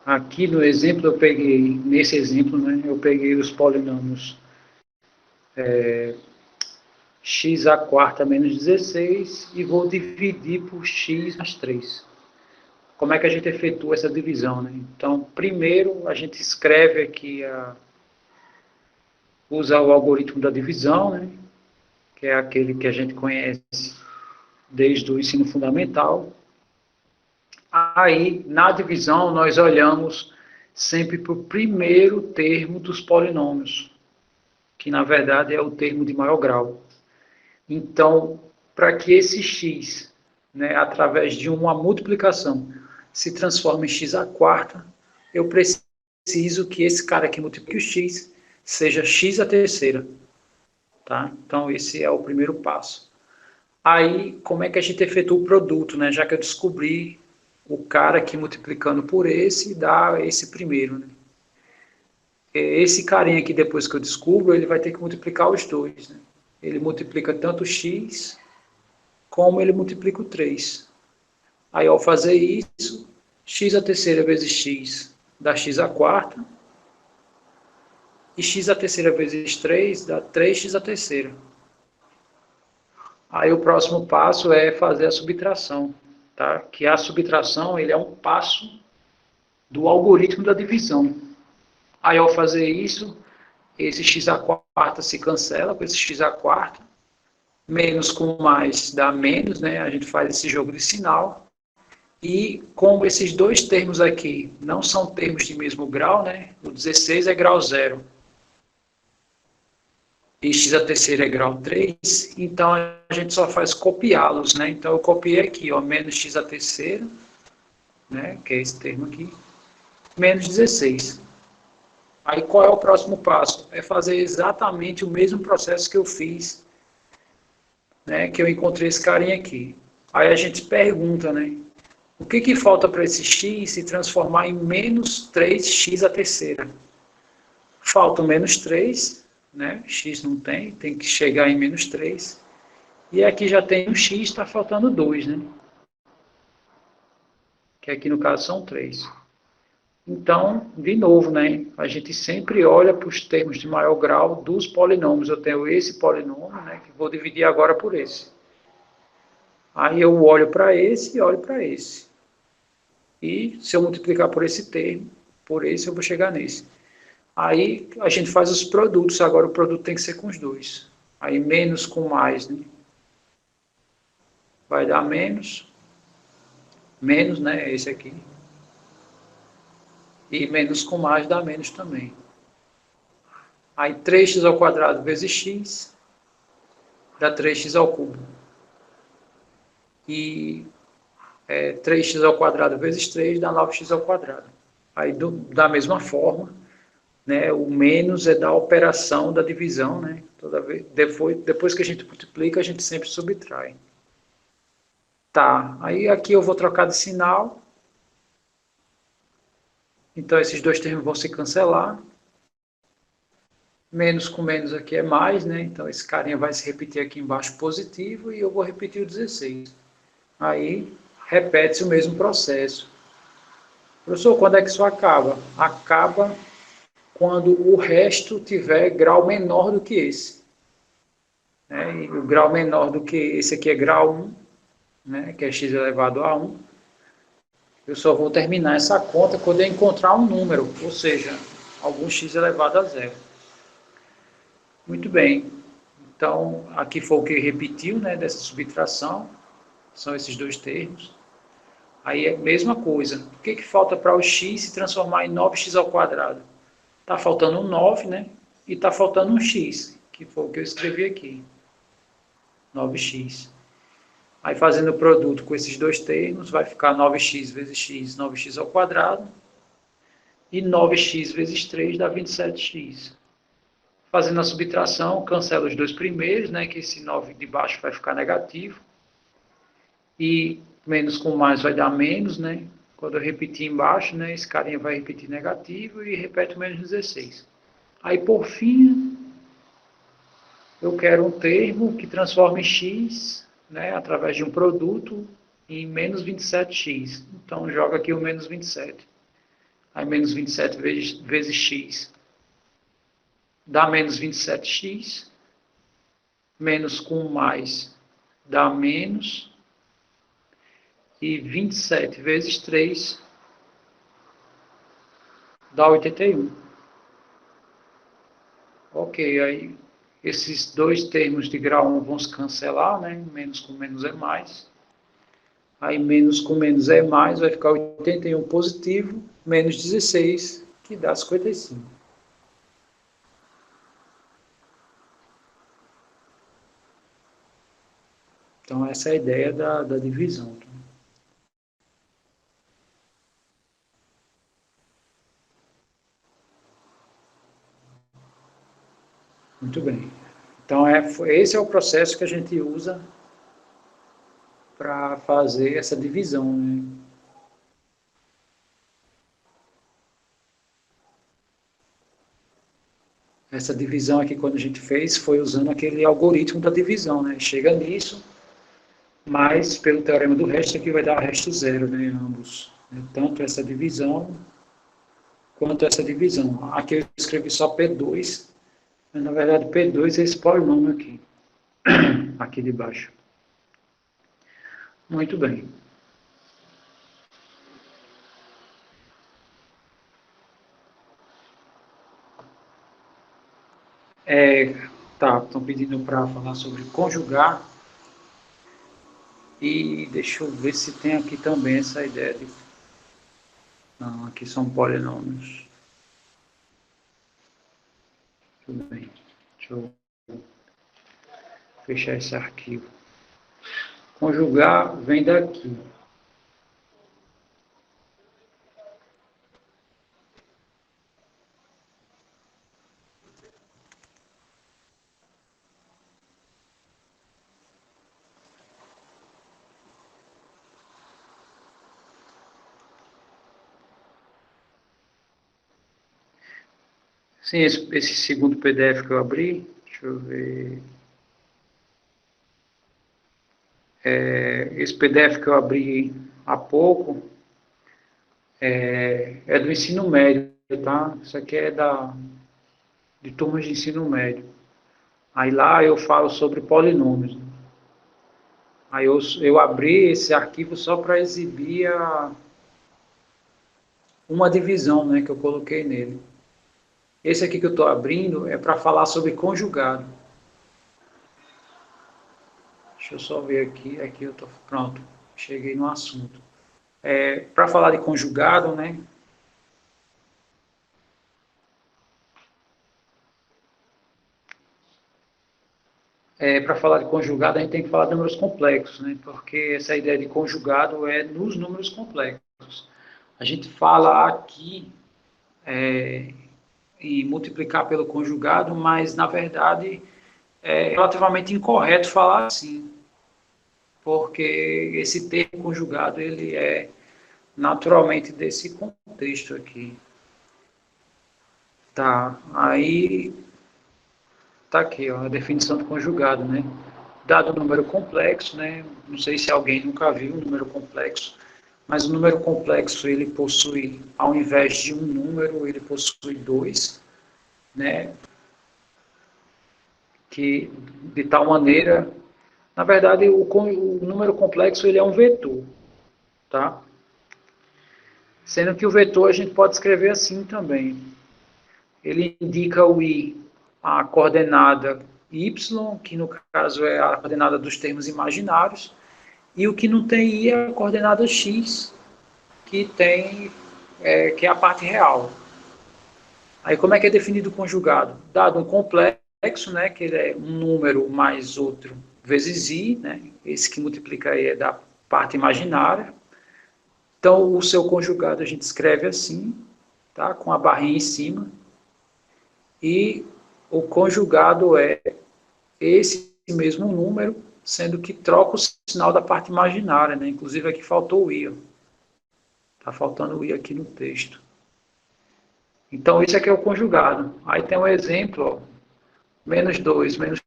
S1: aqui no exemplo nesse exemplo, né, eu peguei os polinômios x à quarta menos 16 e vou dividir por x mais 3. Como é que a gente efetua essa divisão, né? Então, primeiro a gente escreve aqui, usa o algoritmo da divisão, né? Que é aquele que a gente conhece desde o ensino fundamental. Aí, na divisão, nós olhamos sempre para o primeiro termo dos polinômios, que na verdade é o termo de maior grau. Então, para que esse x, né, através de uma multiplicação, se transforma em x à quarta, eu preciso que esse cara que multiplica o x seja x à terceira. Tá? Então, esse é o primeiro passo. Aí, como é que a gente efetua o produto, né? Já que eu descobri o cara que multiplicando por esse dá esse primeiro, né? Esse carinha aqui, depois que eu descubro, ele vai ter que multiplicar os dois, né? Ele multiplica tanto x, como ele multiplica o 3. Aí, ao fazer isso, x à terceira vezes x dá x à quarta, e x à terceira vezes 3 dá 3x à terceira. Aí o próximo passo é fazer a subtração, tá? Que a subtração ele é um passo do algoritmo da divisão. Aí ao fazer isso, esse x à quarta se cancela com esse x à quarta, menos com mais dá menos, né? A gente faz esse jogo de sinal. E como esses dois termos aqui não são termos de mesmo grau, né? O 16 é grau 0 e x a terceira é grau 3, então a gente só faz copiá-los, né? Então eu copiei aqui, ó, menos x a terceira, né? Que é esse termo aqui, menos 16. Aí qual é o próximo passo? É fazer exatamente o mesmo processo que eu fiz, né? Que eu encontrei esse carinha aqui. Aí a gente pergunta, né? O que falta para esse x se transformar em menos 3x a terceira? Falta o menos 3, né? X não tem, tem que chegar em menos 3. E aqui já tem um x, está faltando 2, né? Que aqui no caso são 3. Então, de novo, né? A gente sempre olha para os termos de maior grau dos polinômios. Eu tenho esse polinômio, né? Que vou dividir agora por esse. Aí eu olho para esse e olho para esse. E se eu multiplicar por esse termo, por esse eu vou chegar nesse. Aí a gente faz os produtos. Agora o produto tem que ser com os dois. Aí menos com mais, né? Vai dar menos. Menos, né? Esse aqui. E menos com mais dá menos também. Aí 3x ao quadrado vezes x dá 3x ao cubo. E 3x ao quadrado vezes 3 dá 9x ao quadrado. Aí da mesma forma, né, o menos é da operação da divisão, né? Toda vez, depois que a gente multiplica, a gente sempre subtrai. Tá, aí aqui eu vou trocar de sinal. Então esses dois termos vão se cancelar. Menos com menos aqui é mais, né? Então esse carinha vai se repetir aqui embaixo positivo e eu vou repetir o 16. Aí repete-se o mesmo processo. Professor, quando é que isso acaba? Acaba quando o resto tiver grau menor do que esse. Né? E o grau menor do que esse aqui é grau 1, né? Que é x elevado a 1. Eu só vou terminar essa conta quando eu encontrar um número, ou seja, algum x elevado a 0. Muito bem. Então, aqui foi o que repetiu, né, dessa subtração. São esses dois termos. Aí é a mesma coisa. O que falta para o x se transformar em 9x ao quadrado? Está faltando um 9, né? E está faltando um x, que foi o que eu escrevi aqui. 9x. Aí fazendo o produto com esses dois termos, vai ficar 9x vezes x, 9x ao quadrado. E 9x vezes 3 dá 27x. Fazendo a subtração, cancela os dois primeiros, né? Que esse 9 de baixo vai ficar negativo. E menos com mais vai dar menos, né? Quando eu repetir embaixo, né? Esse carinha vai repetir negativo e repete o menos 16. Aí, por fim, eu quero um termo que transforme x, né, através de um produto, em menos 27x. Então, joga aqui o menos 27. Aí, menos 27 vezes x dá menos 27x. Menos com mais dá menos. E 27 vezes 3 dá 81. Ok, aí esses dois termos de grau 1 vão se cancelar, né? Menos com menos é mais. Aí menos com menos é mais, vai ficar 81 positivo, menos 16, que dá 55. Então essa é a ideia da divisão. Muito bem. Então, esse é o processo que a gente usa para fazer essa divisão, né? Essa divisão aqui, quando a gente fez, foi usando aquele algoritmo da divisão, né? Chega nisso, mas pelo teorema do resto, aqui vai dar resto zero, né? Ambos. Tanto essa divisão, quanto essa divisão. Aqui eu escrevi só P2, mas na verdade P2 é esse polinômio aqui, aqui de baixo. Muito bem. Estão pedindo para falar sobre conjugar. E deixa eu ver se tem aqui também essa ideia de... Não, aqui são polinômios. Tudo bem. Deixa eu fechar esse arquivo. Conjugar vem daqui. Sim, esse segundo PDF que eu abri, deixa eu ver. Esse PDF que eu abri há pouco é do ensino médio, tá? Isso aqui é de turmas de ensino médio. Aí lá eu falo sobre polinômios. Aí eu abri esse arquivo só para exibir uma divisão, né, que eu coloquei nele. Esse aqui que eu estou abrindo é para falar sobre conjugado. Deixa eu só ver aqui. Aqui eu estou pronto. Cheguei no assunto. Para falar de conjugado, né? Para falar de conjugado, a gente tem que falar de números complexos, né? Porque essa ideia de conjugado é nos números complexos. A gente fala aqui em multiplicar pelo conjugado, mas na verdade é relativamente incorreto falar assim, porque esse termo conjugado ele é naturalmente desse contexto aqui. Tá, aí tá aqui, ó, a definição do conjugado, né? Dado o número complexo, né? Não sei se alguém nunca viu um número complexo, mas o número complexo ele possui, ao invés de um número, ele possui dois, né? Que de tal maneira, na verdade, o número complexo ele é um vetor, tá? Sendo que o vetor a gente pode escrever assim também. Ele indica o i, a coordenada y, que no caso é a coordenada dos termos imaginários, e o que não tem i é a coordenada x, que que é a parte real. Aí como é que é definido o conjugado? Dado um complexo, né, que ele é um número mais outro vezes i, né, esse que multiplica aí é da parte imaginária. Então o seu conjugado a gente escreve assim, tá, com a barrinha em cima, e o conjugado é esse mesmo número, sendo que troca o sinal da parte imaginária, né? Inclusive aqui faltou o i. Está faltando o i aqui no texto. Então, isso aqui é o conjugado. Aí tem um exemplo, ó, menos 2, menos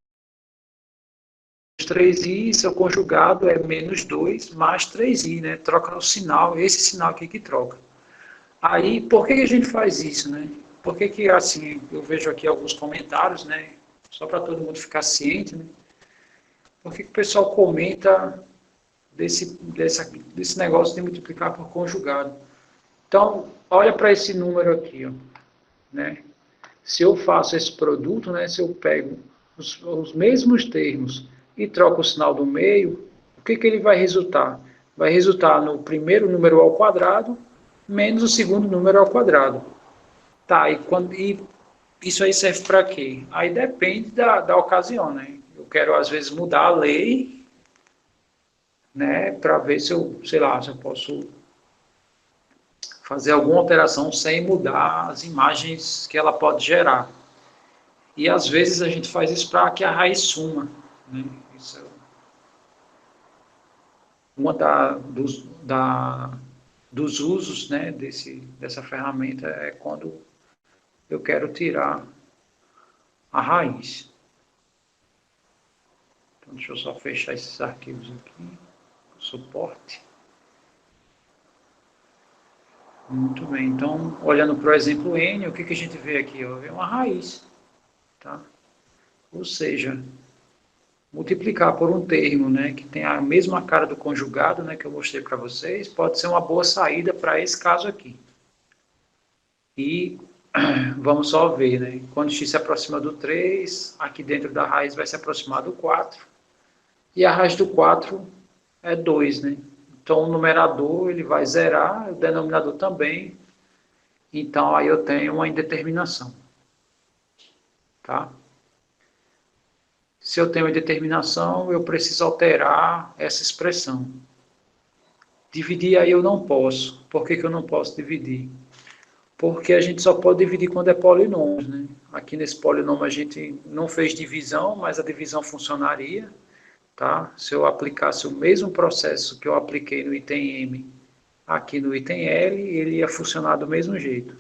S1: 3i, seu conjugado é menos 2 mais 3i, né? Troca o sinal, esse sinal aqui que troca. Aí, por que a gente faz isso, né? Por que, assim, eu vejo aqui alguns comentários, né? Só para todo mundo ficar ciente, né? Por que o pessoal comenta desse negócio de multiplicar por conjugado? Então, olha para esse número aqui, ó, né? Se eu faço esse produto, né? Se eu pego os mesmos termos e troco o sinal do meio, o que ele vai resultar? Vai resultar no primeiro número ao quadrado menos o segundo número ao quadrado. Tá, e isso aí serve para quê? Aí depende da ocasião, né? Eu quero, às vezes, mudar a lei, né? Para ver se eu, sei lá, se eu posso fazer alguma alteração sem mudar as imagens que ela pode gerar. E às vezes a gente faz isso para que a raiz suma, né? Isso é uma dos usos, né, dessa ferramenta é quando eu quero tirar a raiz. Então, deixa eu só fechar esses arquivos aqui, suporte. Muito bem, então, olhando para o exemplo N, o que a gente vê aqui? Vê uma raiz, tá? Ou seja, multiplicar por um termo, né, que tem a mesma cara do conjugado, né, que eu mostrei para vocês, pode ser uma boa saída para esse caso aqui. E vamos só ver, né, quando x se aproxima do 3, aqui dentro da raiz vai se aproximar do 4, e a raiz do 4 é 2, né? Então o numerador ele vai zerar, o denominador também, então aí eu tenho uma indeterminação, tá? Se eu tenho indeterminação, eu preciso alterar essa expressão. Dividir aí eu não posso. Por que eu não posso dividir? Porque a gente só pode dividir quando é polinômio, né? Aqui nesse polinômio a gente não fez divisão, mas a divisão funcionaria, tá? Se eu aplicasse o mesmo processo que eu apliquei no item M aqui no item L, ele ia funcionar do mesmo jeito.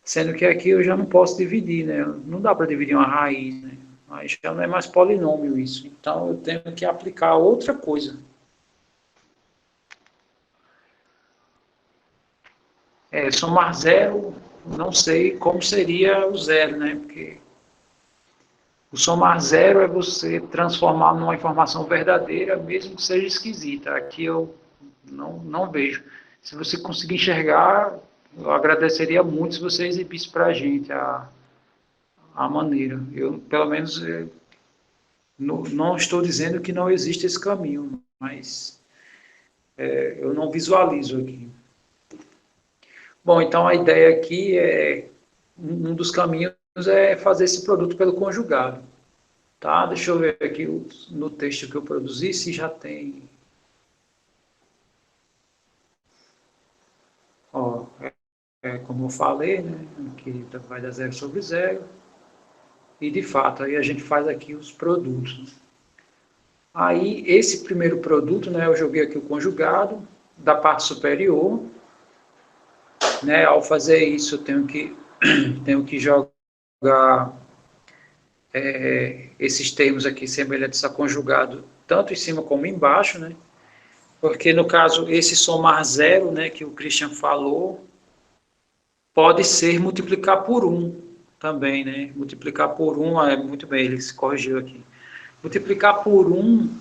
S1: Sendo que aqui eu já não posso dividir, né? Não dá para dividir uma raiz, né? Aí já não é mais polinômio isso. Então eu tenho que aplicar outra coisa. Somar zero, não sei como seria o zero, né? Porque o somar zero é você transformar numa informação verdadeira, mesmo que seja esquisita. Aqui eu não vejo. Se você conseguir enxergar, eu agradeceria muito se você exibisse para a gente a maneira. Eu, pelo menos, não estou dizendo que não existe esse caminho, mas eu não visualizo aqui. Bom, então a ideia aqui é, um dos caminhos é fazer esse produto pelo conjugado. Tá? Deixa eu ver aqui no texto que eu produzi se já tem. Ó, como eu falei, né? Aqui vai dar zero sobre zero. E de fato, aí a gente faz aqui os produtos. Aí, esse primeiro produto, né, eu joguei aqui o conjugado da parte superior. Né, ao fazer isso, eu tenho que jogar esses termos aqui semelhantes a conjugado, tanto em cima como embaixo, né? Porque, no caso, esse somar zero, né, que o Christian falou, pode ser multiplicar por 1 também, né? Multiplicar por 1, muito bem, ele se corrigiu aqui. Multiplicar por 1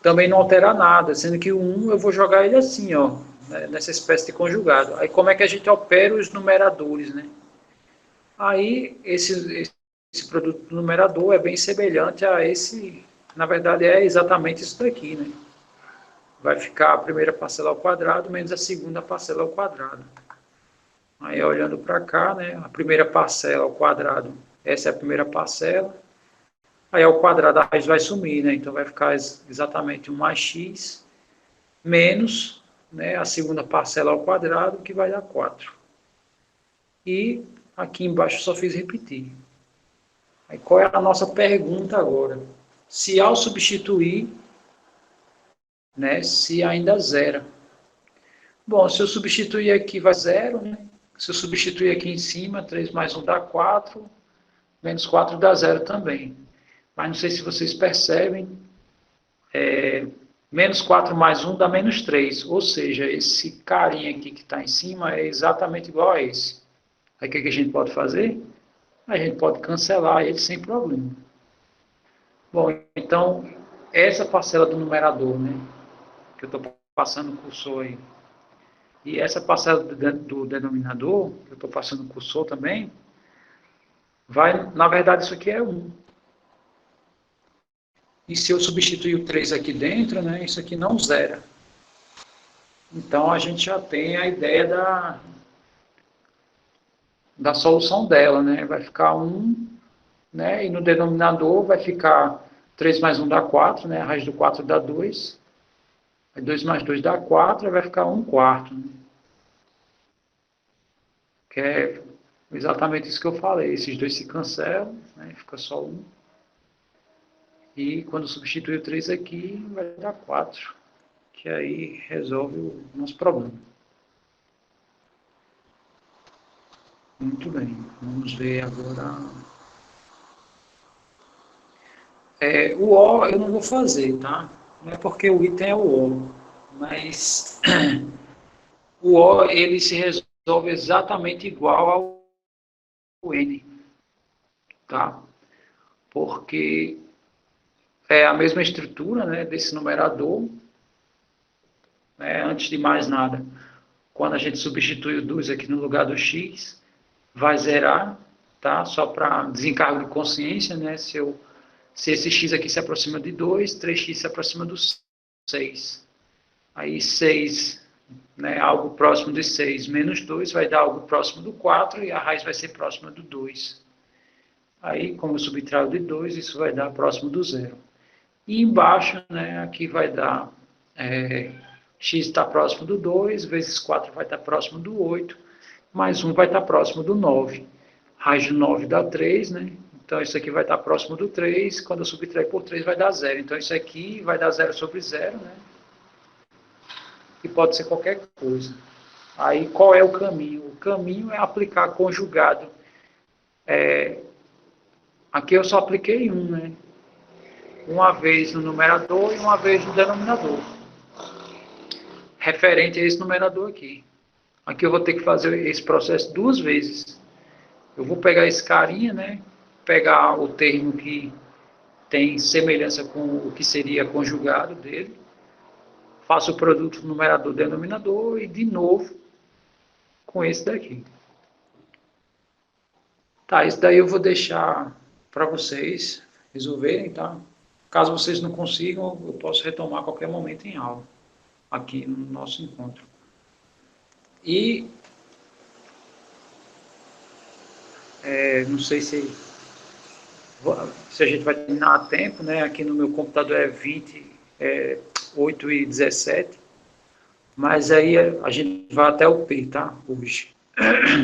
S1: também não altera nada, sendo que o 1 eu vou jogar ele assim, ó, né, nessa espécie de conjugado. Aí como é que a gente opera os numeradores, né? Aí esse produto numerador é bem semelhante a esse, na verdade é exatamente isso daqui, né? Vai ficar a primeira parcela ao quadrado menos a segunda parcela ao quadrado. Aí olhando para cá, né, a primeira parcela ao quadrado, essa é a primeira parcela, aí ao quadrado a raiz vai sumir, né, então vai ficar exatamente 1 mais x menos, né, a segunda parcela ao quadrado, que vai dar 4. E aqui embaixo só fiz repetir. Aí qual é a nossa pergunta agora? Se ao substituir, né, se ainda zera. Bom, se eu substituir aqui vai zero, né? Se eu substituir aqui em cima, 3 mais 1 dá 4, menos 4 dá zero também. Mas não sei se vocês percebem, menos 4 mais 1 dá menos 3. Ou seja, esse carinha aqui que está em cima é exatamente igual a esse. Aí o que a gente pode fazer? A gente pode cancelar ele sem problema. Bom, então, essa parcela do numerador, né, que eu estou passando o cursor aí, e essa parcela do denominador, que eu estou passando o cursor também, vai, na verdade, isso aqui é 1. E se eu substituir o 3 aqui dentro, né, isso aqui não zera. Então, a gente já tem a ideia da solução dela, né? Vai ficar 1, né, e no denominador vai ficar 3 mais 1 dá 4, né, a raiz do 4 dá 2. Aí 2 mais 2 dá 4, aí vai ficar 1 quarto. Né? Que é Exatamente isso que eu falei. Esses dois se cancelam, né? Fica só um. E quando substituir o 3 aqui, vai dar 4. Que aí resolve o nosso problema. Muito bem. Vamos ver agora. O O eu não vou fazer, tá? Não é porque o item é o O. Mas o O ele se resolve exatamente igual ao N. Tá? Porque é a mesma estrutura, né, desse numerador. Né, antes de mais nada, quando a gente substitui o 2 aqui no lugar do x, vai zerar, tá? Só para desencargo de consciência, né? Se esse x aqui se aproxima de 2, 3x se aproxima do 6. Aí 6, né, algo próximo de 6 menos 2 vai dar algo próximo do 4 e a raiz vai ser próxima do 2. Aí, como eu subtraio de 2, isso vai dar próximo do zero. E embaixo, né, aqui vai dar x está próximo do 2, vezes 4 vai estar próximo do 8, mais 1 vai estar próximo do 9. Raiz de 9 dá 3, né? Então, isso aqui vai estar próximo do 3, quando eu subtrair por 3 vai dar 0. Então, isso aqui vai dar 0 sobre 0, né? E pode ser qualquer coisa. Aí, qual é o caminho? O caminho é aplicar conjugado. Aqui eu só apliquei um, né? Uma vez no numerador e uma vez no denominador. Referente a esse numerador aqui. Aqui eu vou ter que fazer esse processo duas vezes. Eu vou pegar esse carinha, né? Pegar o termo que tem semelhança com o que seria conjugado dele. Faço o produto numerador-denominador e de novo com esse daqui. Tá, isso daí eu vou deixar para vocês resolverem, tá? Caso vocês não consigam, eu posso retomar a qualquer momento em aula, aqui no nosso encontro. E não sei se a gente vai terminar a tempo, né? Aqui no meu computador é 8h17, mas aí a gente vai até o P, tá? Hoje,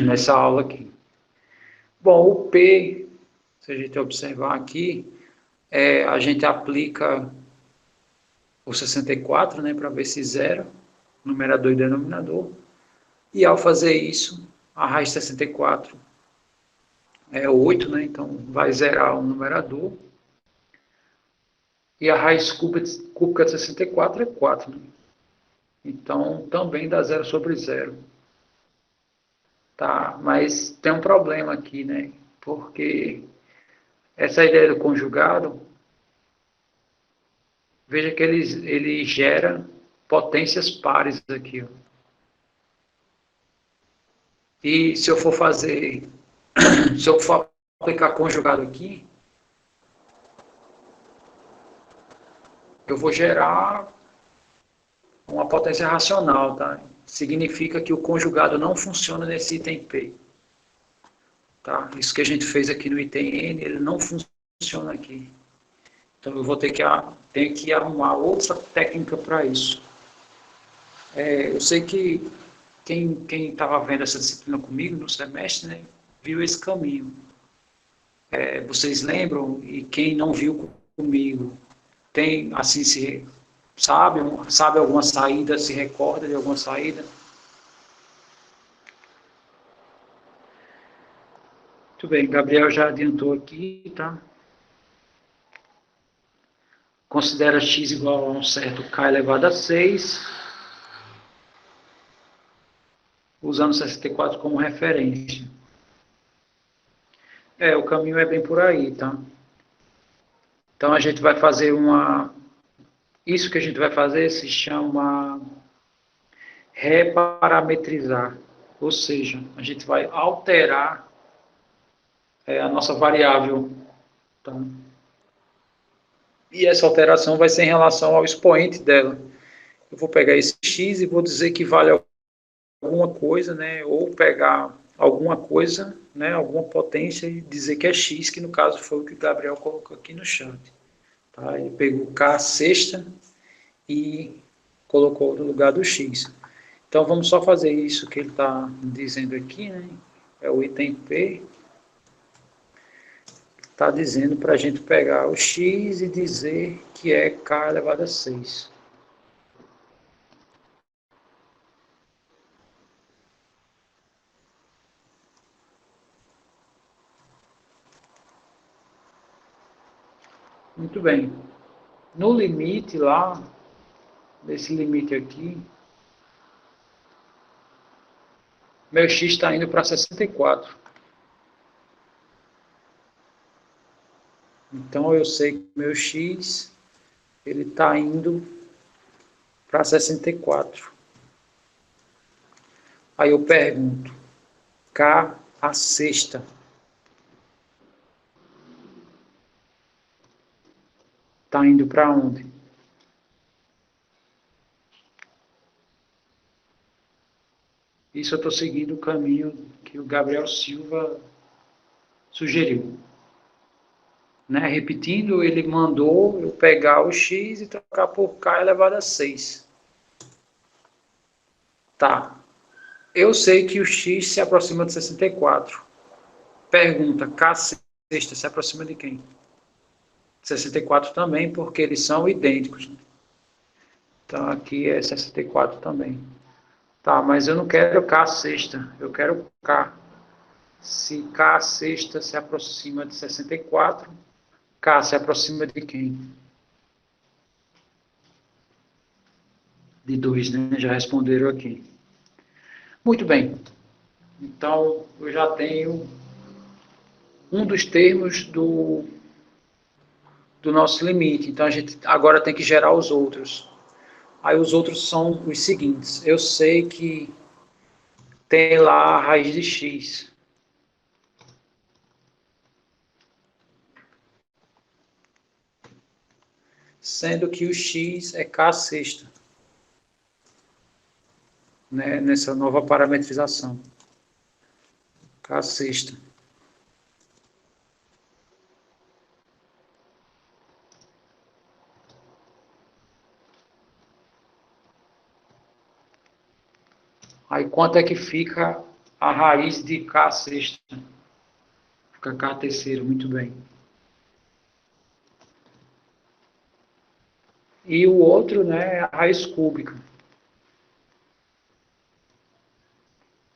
S1: nessa aula aqui. Bom, o P, se a gente observar aqui, a gente aplica o 64, né, para ver se zera, numerador e denominador, e ao fazer isso, a raiz de 64 é 8, né, então vai zerar o numerador, e a raiz cúbica de 64 é 4, né? Então também dá 0 sobre 0. Tá, mas tem um problema aqui, né, porque essa ideia do conjugado, veja que ele gera potências pares aqui. Ó. E se eu for fazer, se eu for aplicar conjugado aqui, eu vou gerar uma potência racional, tá? Significa que o conjugado não funciona nesse item P. Tá? Isso que a gente fez aqui no item N, ele não funciona aqui. Então eu vou ter que arrumar outra técnica para isso. Eu sei que quem estava vendo essa disciplina comigo no semestre, né, viu esse caminho. Vocês lembram? E quem não viu comigo, tem, assim, sabe alguma saída, se recorda de alguma saída? Muito bem, Gabriel já adiantou aqui, tá? Considera x igual a um certo k elevado a 6, usando 64 como referência. O caminho é bem por aí, tá? Então a gente vai fazer isso que a gente vai fazer se chama reparametrizar, ou seja, a gente vai alterar a nossa variável, tá? E essa alteração vai ser em relação ao expoente dela. Eu vou pegar esse x e vou dizer que vale alguma coisa, né? Ou pegar alguma coisa, né? Alguma potência e dizer que é x, que no caso foi o que o Gabriel colocou aqui no chat. Tá? Ele pegou k sexta e colocou no lugar do x. Então vamos só fazer isso que ele está dizendo aqui, né? é o item P, está dizendo para a gente pegar o x e dizer que é k elevado a 6. Muito bem. No limite lá, nesse limite aqui, meu x está indo para 64. Então eu sei que meu x ele está indo para 64. Aí eu pergunto, k a sexta está indo para onde? Isso eu estou seguindo o caminho que o Gabriel Silva sugeriu. Né? Repetindo, ele mandou eu pegar o x e trocar por k elevado a 6. Tá. Eu sei que o x se aproxima de 64. Pergunta, k sexta se aproxima de quem? 64 também, porque eles são idênticos. Então aqui é 64 também. Tá, mas eu não quero k sexta, eu quero k. Se k sexta se aproxima de 64, k se aproxima de quem? De 2, né? Já responderam aqui. Muito bem. Então, eu já tenho um dos termos do nosso limite. Então, a gente agora tem que gerar os outros. Aí, os outros são os seguintes. Eu sei que tem lá a raiz de x. Sendo que o x é k sexta. Né, nessa nova parametrização. K sexta. Aí quanto é que fica a raiz de k sexta? Fica k terceiro, muito bem. E o outro, né, é a raiz cúbica.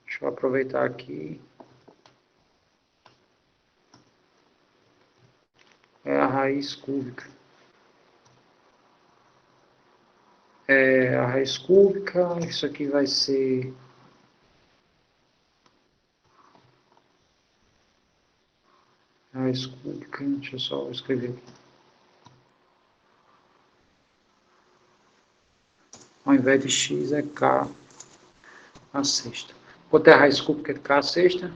S1: Deixa eu aproveitar aqui. É a raiz cúbica. É a raiz cúbica, isso aqui vai ser a raiz cúbica, deixa eu só escrever aqui. Ao invés de x é k a sexta. Quanto é a raiz cúbica de k a sexta?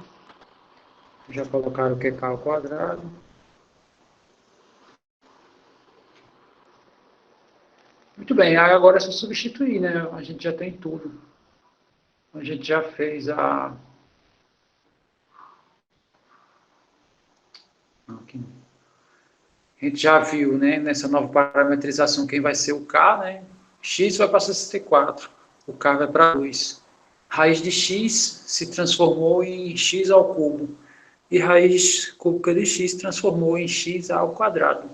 S1: Já colocaram que é k ao quadrado. Muito bem, aí agora é só substituir, né? A gente já tem tudo. A gente já fez a... Não, aqui não. A gente já viu, né, nessa nova parametrização quem vai ser o k, né? X vai para 64, o k vai para 2. Raiz de x se transformou em x ao cubo. E raiz cúbica de x transformou em x ao quadrado.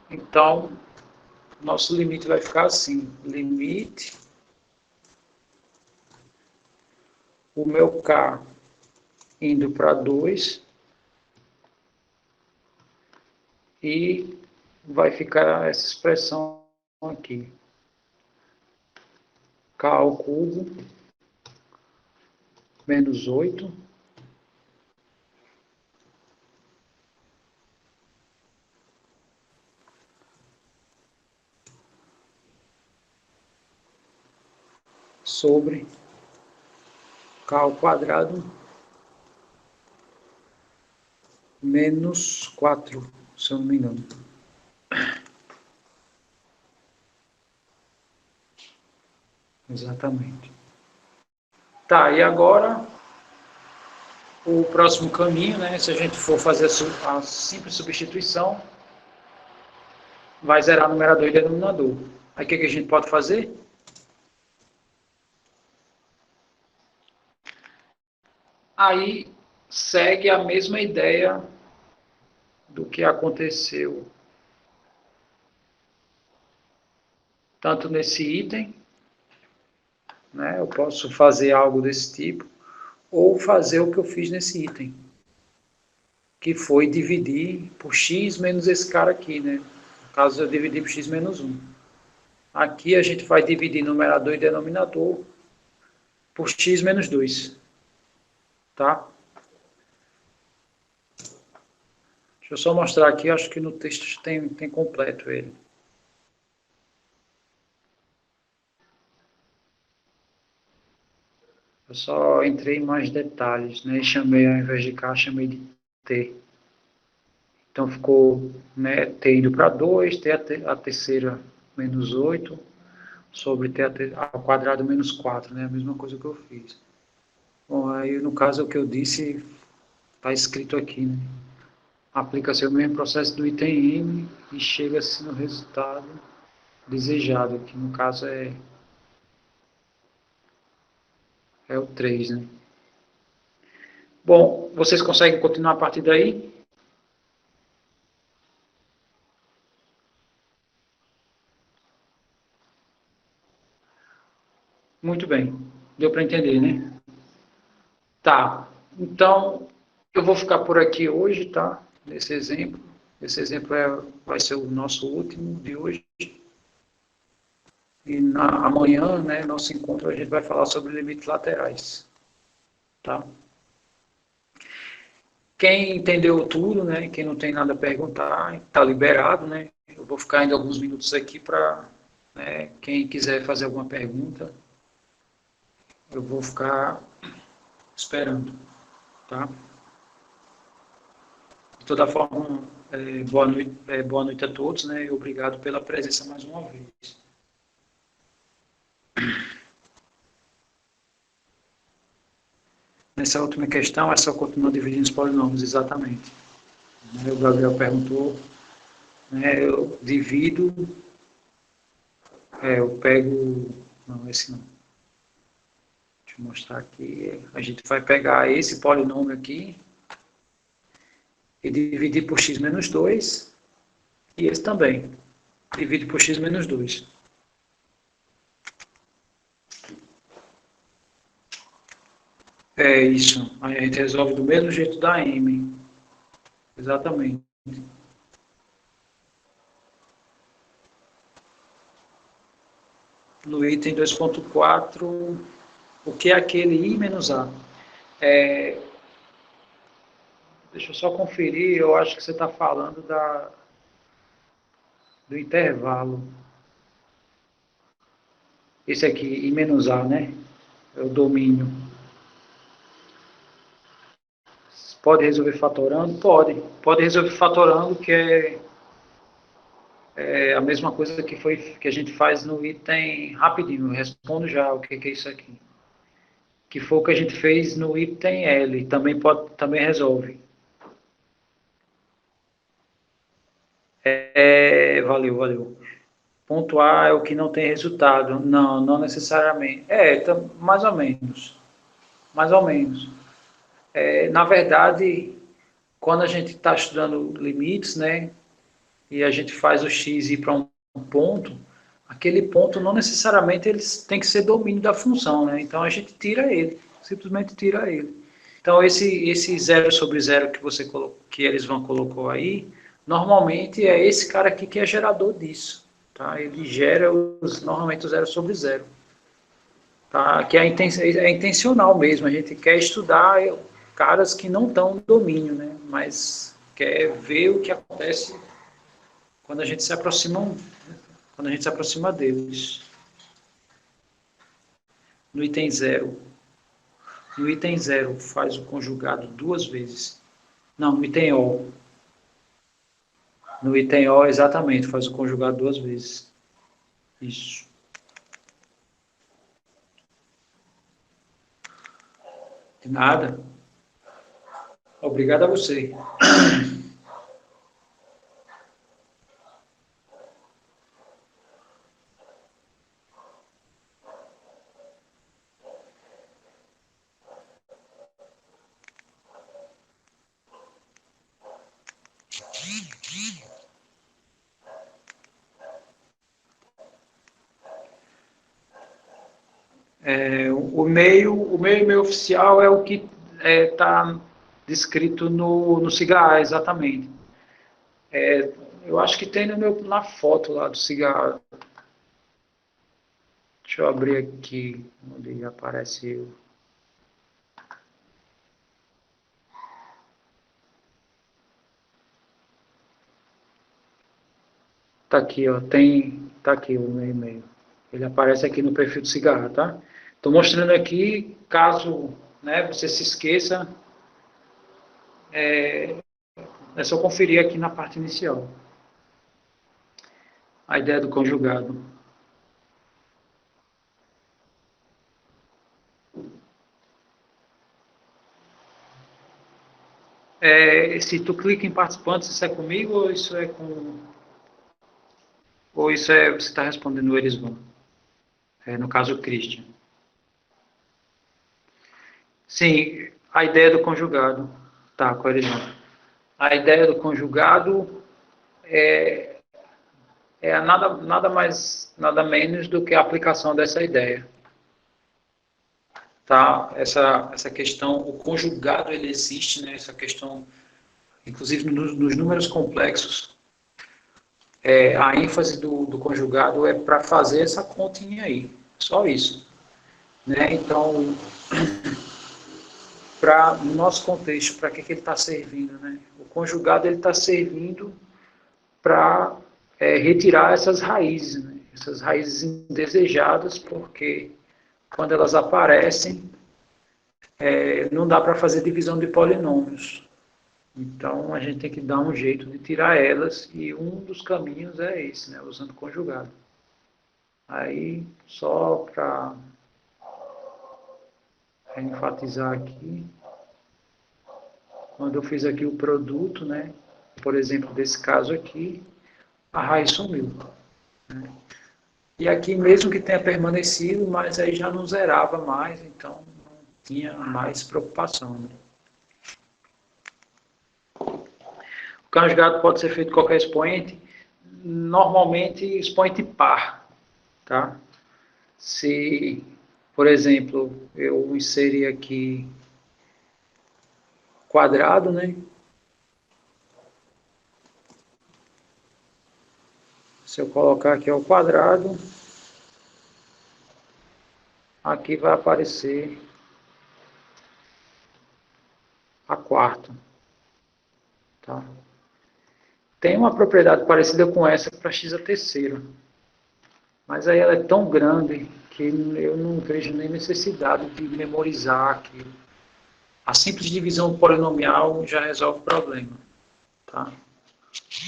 S1: Então, nosso limite vai ficar assim. Limite, o meu k indo para 2 e vai ficar essa expressão aqui. K ao cubo menos 8 sobre k ao quadrado menos 4, se eu não me engano. Exatamente. Tá, e agora o próximo caminho, né, se a gente for fazer a simples substituição, vai zerar numerador e denominador. Aí o que a gente pode fazer? Aí segue a mesma ideia do que aconteceu tanto nesse item, né? Eu posso fazer algo desse tipo, ou fazer o que eu fiz nesse item, que foi dividir por x menos esse cara aqui, né? No caso, eu dividi por x menos 1. Aqui a gente vai dividir numerador e denominador por x menos 2, tá? Deixa eu só mostrar aqui, acho que no texto tem completo ele. Eu só entrei em mais detalhes, né? E chamei, ao invés de K, chamei de T. Então ficou, né, T indo para 2, T a terceira menos 8, sobre T ao quadrado menos 4, né? A mesma coisa que eu fiz. Bom, aí no caso o que eu disse está escrito aqui, né? Aplica-se o mesmo processo do item M e chega-se no resultado desejado, que no caso é o 3, né? Bom, vocês conseguem continuar a partir daí? Muito bem. Deu para entender, né? Tá. Então, eu vou ficar por aqui hoje, tá? Nesse exemplo. Esse exemplo vai ser o nosso último de hoje. E amanhã, né, nosso encontro, a gente vai falar sobre limites laterais, tá? Quem entendeu tudo, né, quem não tem nada a perguntar, está liberado, né? Eu vou ficar ainda alguns minutos aqui para, né, quem quiser fazer alguma pergunta, eu vou ficar esperando, tá? De toda forma, boa noite a todos, né? E obrigado pela presença mais uma vez. Nessa última questão, é só continuar dividindo os polinômios, exatamente. O Gabriel perguntou, né, eu divido, eu pego, não, esse não. Deixa eu mostrar aqui. A gente vai pegar esse polinômio aqui e dividir por x menos 2 e esse também. Divide por x menos 2. É isso. Aí a gente resolve do mesmo jeito da m. Exatamente. No item 2.4, o que é aquele I menos A? É, deixa eu só conferir, eu acho que você está falando do intervalo. Esse aqui, I menos A, né? É o domínio. Pode resolver fatorando? Pode. Pode resolver fatorando, que é a mesma coisa que a gente faz no item rapidinho. Eu respondo já o que é isso aqui. Que foi o que a gente fez no item L. Também resolve. Valeu. Ponto A é o que não tem resultado. Não, não necessariamente. Mais ou menos. Mais ou menos. Na verdade, quando a gente está estudando limites, né, e a gente faz o x ir para um ponto, aquele ponto não necessariamente ele tem que ser domínio da função, né? Então a gente tira ele, simplesmente tira ele. Então esse zero sobre zero que você colocou, que eles vão colocou aí, normalmente é esse cara aqui que é gerador disso, tá? Ele gera normalmente o zero sobre zero, tá? Que é intencional mesmo. A gente quer estudar caras que não estão no domínio, né? Mas quer ver o que acontece quando a gente se aproxima, quando a gente se aproxima deles. No item zero. No item zero faz o conjugado duas vezes. Não, no item O. No item O, exatamente, faz o conjugado duas vezes. Isso. De nada. Obrigado a você. O meio e-mail oficial é o que está descrito no cigarro, exatamente. Eu acho que tem na foto lá do cigarro. Deixa eu abrir aqui, onde aparece. Tá aqui, ó. Tá aqui o meu e-mail. Ele aparece aqui no perfil do cigarro, tá? Estou mostrando aqui, caso, né, você se esqueça, é só conferir aqui na parte inicial. A ideia do conjugado. Se tu clica em participantes, isso é comigo ou isso é com... Ou isso é... Você está respondendo o Erisvan? No caso, o Christian. Sim, a ideia do conjugado. Tá, com o Erisvan. A ideia do conjugado é nada mais, nada menos do que a aplicação dessa ideia. Tá? Essa questão, o conjugado, ele existe, né? Essa questão, inclusive nos números complexos, a ênfase do conjugado é para fazer essa continha aí, só isso. Né? Então, no nosso contexto, para que ele está servindo? Né? O conjugado está servindo para retirar essas raízes, né? Essas raízes indesejadas, porque quando elas aparecem, não dá para fazer divisão de polinômios. Então, a gente tem que dar um jeito de tirar elas, e um dos caminhos é esse, né? Usando conjugado. Aí, só para enfatizar aqui, quando eu fiz aqui o produto, né? Por exemplo, desse caso aqui, a raiz sumiu. Né? E aqui, mesmo que tenha permanecido, mas aí já não zerava mais, então não tinha mais preocupação. Né? O conjugado pode ser feito qualquer expoente, normalmente expoente par. Tá? Se, por exemplo, eu inserir aqui quadrado, né? Se eu colocar aqui ao quadrado, aqui vai aparecer a quarta. Tá? Tem uma propriedade parecida com essa para x a terceira. Mas aí ela é tão grande que eu não vejo nem necessidade de memorizar aquilo. A simples divisão polinomial já resolve o problema. Tá?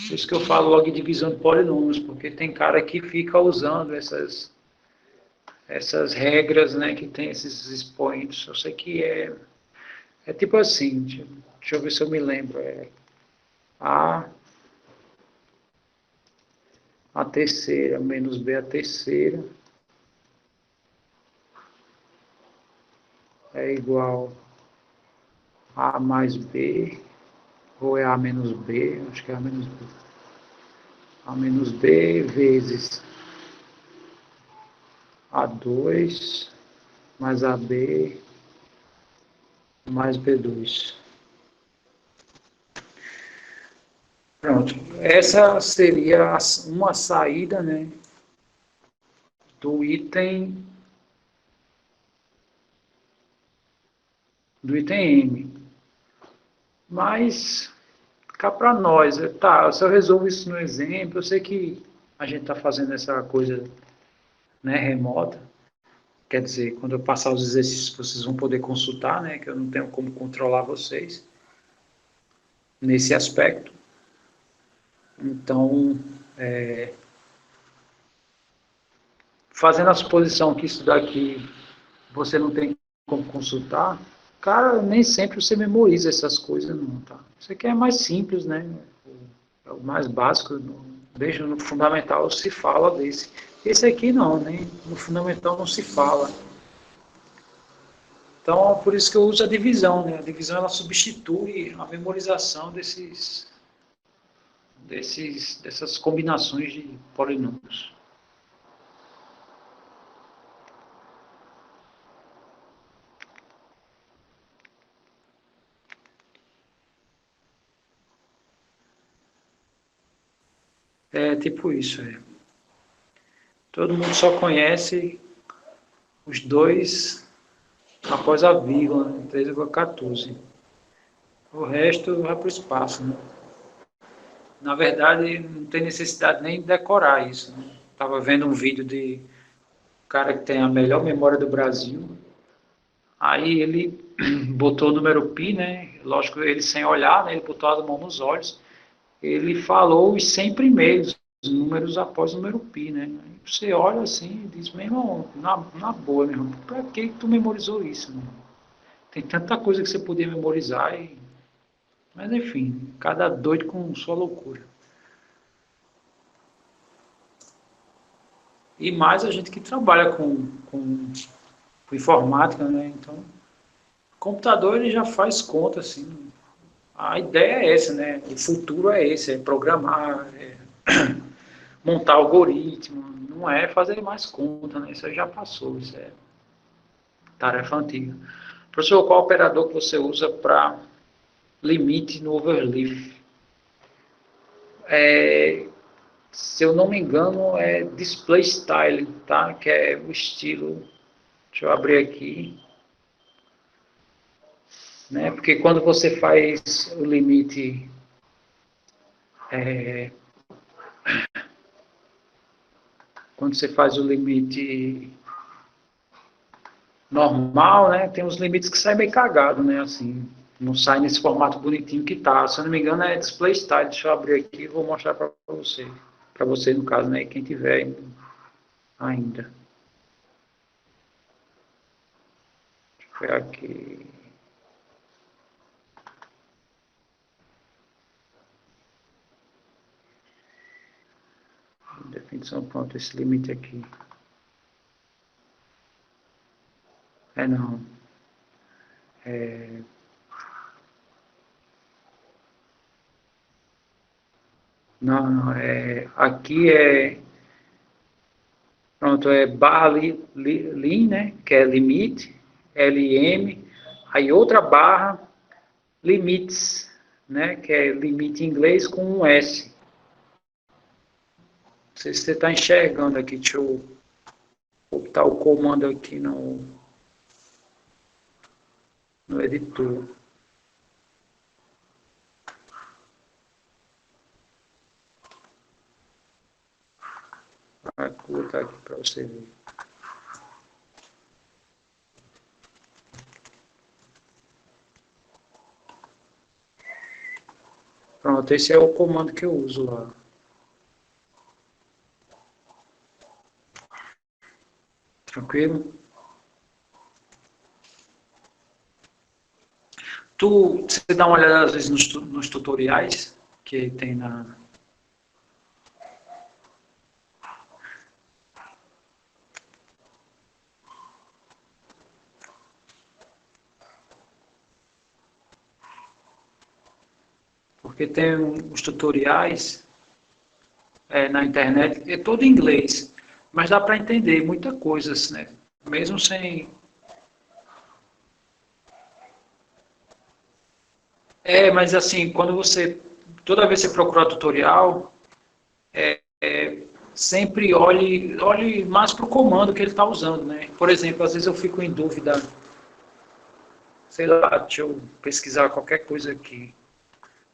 S1: Por isso que eu falo logo de divisão de polinômios, porque tem cara que fica usando essas regras, né, que tem esses expoentes. Eu sei que é tipo assim, deixa eu ver se eu me lembro. A terceira menos B a terceira é igual a mais B, ou é A menos B, acho que é A menos B. A menos B vezes A2 mais AB mais B2. Pronto, essa seria uma saída, né, do item M. Mas, cá para nós, tá, se eu resolvo isso no exemplo, eu sei que a gente está fazendo essa coisa, né, remota, quer dizer, quando eu passar os exercícios vocês vão poder consultar, né, que eu não tenho como controlar vocês nesse aspecto. Então, fazendo a suposição que isso daqui você não tem como consultar, cara, nem sempre você memoriza essas coisas, não, tá? Isso aqui é mais simples, né? É o mais básico. Desde no fundamental se fala desse. Esse aqui não, né? No fundamental não se fala. Então, por isso que eu uso a divisão, né? A divisão, ela substitui a memorização dessas combinações de polinômios. É tipo isso. Todo mundo só conhece os dois após a vírgula, 3,14. O resto vai para o espaço, né? Na verdade, não tem necessidade nem de decorar isso. Né? Estava vendo um vídeo de um cara que tem a melhor memória do Brasil. Aí ele botou o número pi, né? Lógico, ele sem olhar, né? Ele botou a mão nos olhos. Ele falou os 100 primeiros números após o número pi, né? Aí você olha assim e diz, meu irmão, na boa, meu irmão, pra que tu memorizou isso, meu irmão? Tem tanta coisa que você podia memorizar. Mas enfim, cada doido com sua loucura. E mais a gente que trabalha com informática, né? Então, o computador ele já faz conta, assim. A ideia é essa, né? O futuro é esse, é programar, montar algoritmo, não é fazer mais conta, né? Isso aí já passou, isso é tarefa antiga. Professor, qual operador que você usa para limite no overleaf? Se eu não me engano, é display style, tá? Que é o estilo. Deixa eu abrir aqui. Né? Porque quando você faz o limite quando você faz o limite normal, né? Tem uns limites que saem meio cagado, né? Assim, não sai nesse formato bonitinho que tá. Se eu não me engano, é display style. Deixa eu abrir aqui e vou mostrar para você. Para você, no caso, né? Quem tiver ainda. Deixa eu ver aqui. Definição, pronto, esse limite aqui. Não. Não, aqui pronto, barra lim, né, que é limite, LM, aí outra barra, limites, né, que é limite em inglês com um S. Não sei se você está enxergando aqui, deixa eu botar o comando aqui no editor. Vou colocar aqui para você ver. Pronto, esse é o comando que eu uso lá. Tranquilo? Você dá uma olhada às vezes nos tutoriais que tem na... Porque tem os tutoriais na internet, é todo em inglês, mas dá para entender muita coisa, né? Mesmo sem... mas assim, quando você... Toda vez que você procura tutorial, sempre olhe mais para o comando que ele está usando, né? Por exemplo, às vezes eu fico em dúvida, sei lá, deixa eu pesquisar qualquer coisa aqui.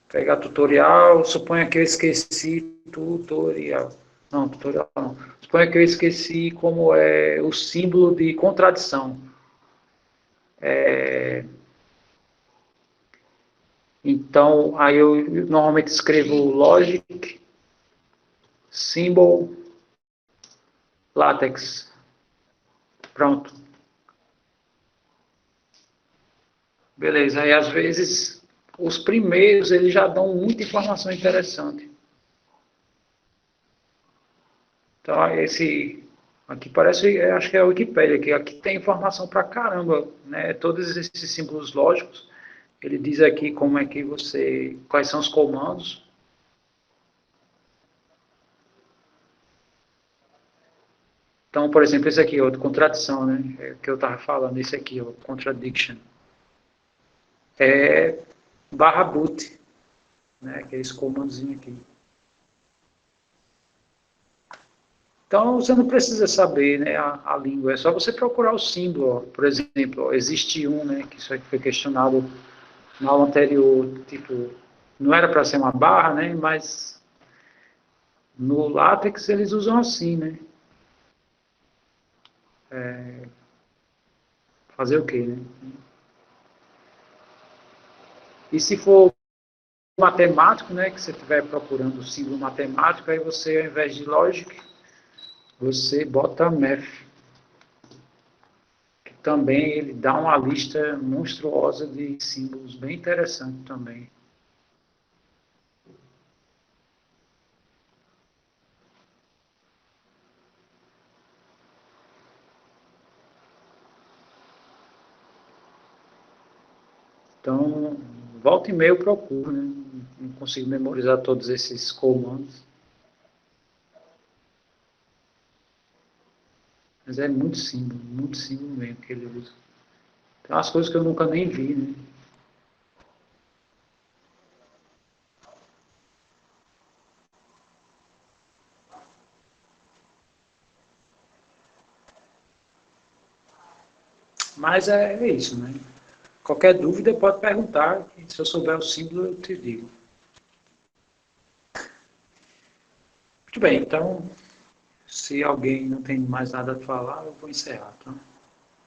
S1: Pegar tutorial, suponha que eu esqueci tutorial. Não, tutorial não. Suponha que eu esqueci como é o símbolo de contradição. Então, aí eu normalmente escrevo logic, symbol, latex. Pronto. Beleza, aí às vezes os primeiros eles já dão muita informação interessante. Então, esse aqui parece, acho que é a Wikipédia, que aqui tem informação pra caramba, né? Todos esses símbolos lógicos, ele diz aqui como é que quais são os comandos. Então, por exemplo, esse aqui, ó, de contradição, né? É que eu estava falando, esse aqui, ó, contradiction. É /boot, né? Que é esse comandozinho aqui. Então, você não precisa saber, né, a língua, é só você procurar o símbolo. Ó. Por exemplo, ó, existe um, né, que isso aqui foi questionado na aula anterior, tipo, não era para ser uma barra, né, mas no látex eles usam assim, né. Fazer o quê, né? E se for matemático, né, que você estiver procurando o símbolo matemático, aí você, ao invés de logic, você bota math, que também ele dá uma lista monstruosa de símbolos bem interessante também. Então, volta e meia eu procuro, né? Não consigo memorizar todos esses comandos. Mas é muito símbolo mesmo que ele usa. Tem umas coisas que eu nunca nem vi, né? Mas é isso, né? Qualquer dúvida pode perguntar, e se eu souber o símbolo eu te digo. Muito bem, então, se alguém não tem mais nada a falar, eu vou encerrar, tá?